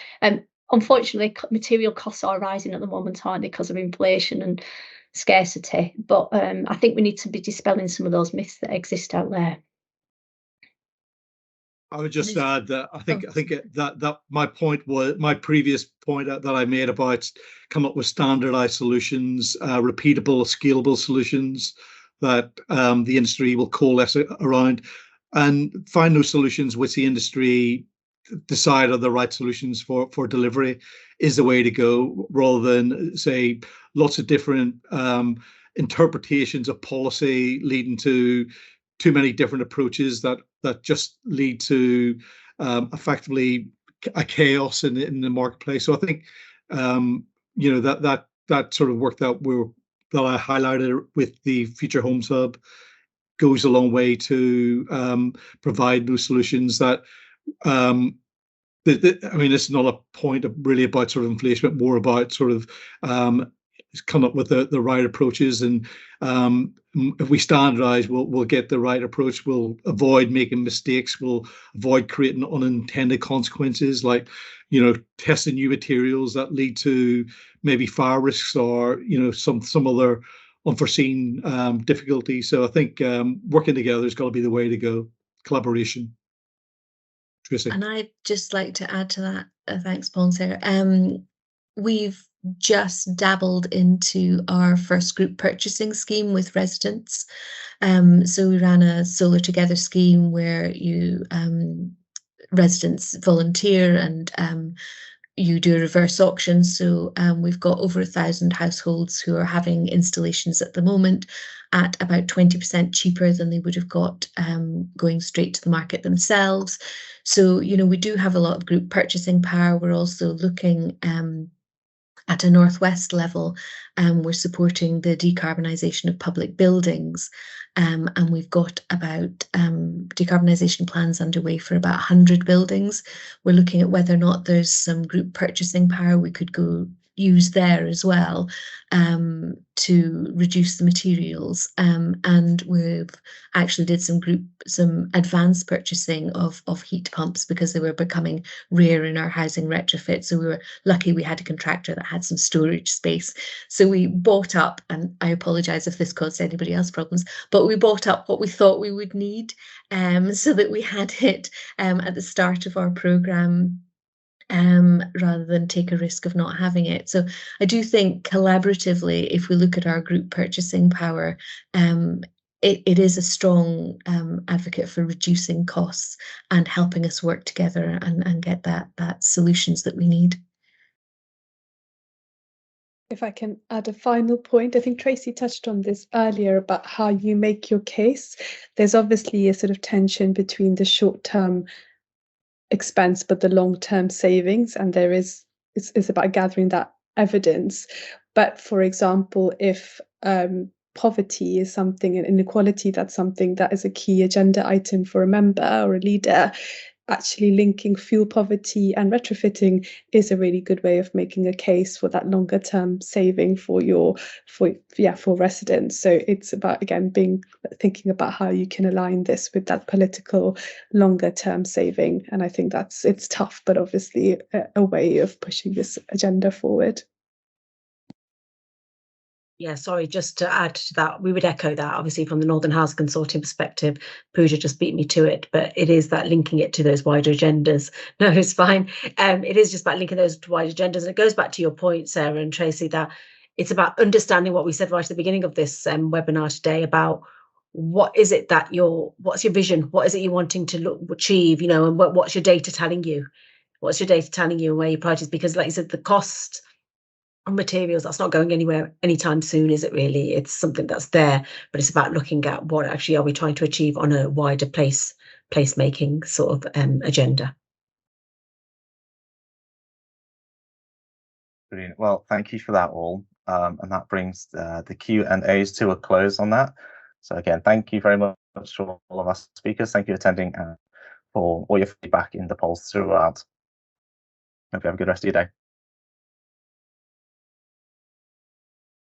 unfortunately, material costs are rising at the moment, aren't they, because of inflation and scarcity. But I think we need to be dispelling some of those myths that exist out there. I would just add that I think that my point was my previous point that I made about come up with standardized solutions, repeatable, scalable solutions that the industry will coalesce around, and find those solutions which the industry decide are the right solutions for delivery is the way to go, rather than say lots of different interpretations of policy leading to too many different approaches that just lead to effectively a chaos in the marketplace. So I think that sort of work that I highlighted with the Future Homes Hub goes a long way to provide those solutions that I mean, it's not a point really about sort of inflation, but more about sort of come up with the right approaches, and if we standardize, we'll get the right approach. We'll avoid making mistakes. We'll avoid creating unintended consequences, like testing new materials that lead to maybe fire risks or some other unforeseen difficulties. So I think working together has got to be the way to go. Collaboration. Tracy. And I'd just like to add to that. Thanks, Paul and Sarah. We've just dabbled into our first group purchasing scheme with residents. So we ran a Solar Together scheme where you residents volunteer and you do a reverse auction. So we've got over 1,000 households who are having installations at the moment at about 20% cheaper than they would have got going straight to the market themselves. So, you know, we do have a lot of group purchasing power. We're also looking at a Northwest level, we're supporting the decarbonisation of public buildings, and we've got about decarbonisation plans underway for about 100 buildings. We're looking at whether or not there's some group purchasing power we could go use there as well to reduce the materials, and we've actually did some advanced purchasing of heat pumps because they were becoming rare in our housing retrofit. So we were lucky we had a contractor that had some storage space, so we bought up, and I apologize if this caused anybody else problems, but we bought up what we thought we would need so that we had it at the start of our program, rather than take a risk of not having it. So I do think collaboratively, if we look at our group purchasing power, it is a strong advocate for reducing costs and helping us work together and get that solutions that we need. If I can add a final point, I think Tracy touched on this earlier about how you make your case. There's obviously a sort of tension between the short-term expense but the long-term savings, and it's about gathering that evidence. But for example, if poverty is something, and inequality, that's something that is a key agenda item for a member or a leader, actually linking fuel poverty and retrofitting is a really good way of making a case for that longer term saving for residents. So it's about, again, thinking about how you can align this with that political longer term saving. And I think it's tough, but obviously a way of pushing this agenda forward. Yeah, sorry, just to add to that, we would echo that, obviously, from the Northern House Consortium perspective. Pooja just beat me to it, but it is that linking it to those wider agendas. No, it's fine. It is just about linking those to wider agendas. And it goes back to your point, Sarah and Tracy, that it's about understanding what we said right at the beginning of this webinar today about what is it that what's your vision? What is it you're wanting to achieve, you know, and what's your data telling you? What's your data telling you and where your priorities? Because like you said, the cost materials, that's not going anywhere anytime soon, is it really? It's something that's there, but it's about looking at what actually are we trying to achieve on a wider placemaking sort of agenda. Brilliant. Well, thank you for that all, and that brings the Q&As to a close on that. So again, thank you very much for all of our speakers. Thank you for attending and for all your feedback in the polls throughout. Hope you have a good rest of your day.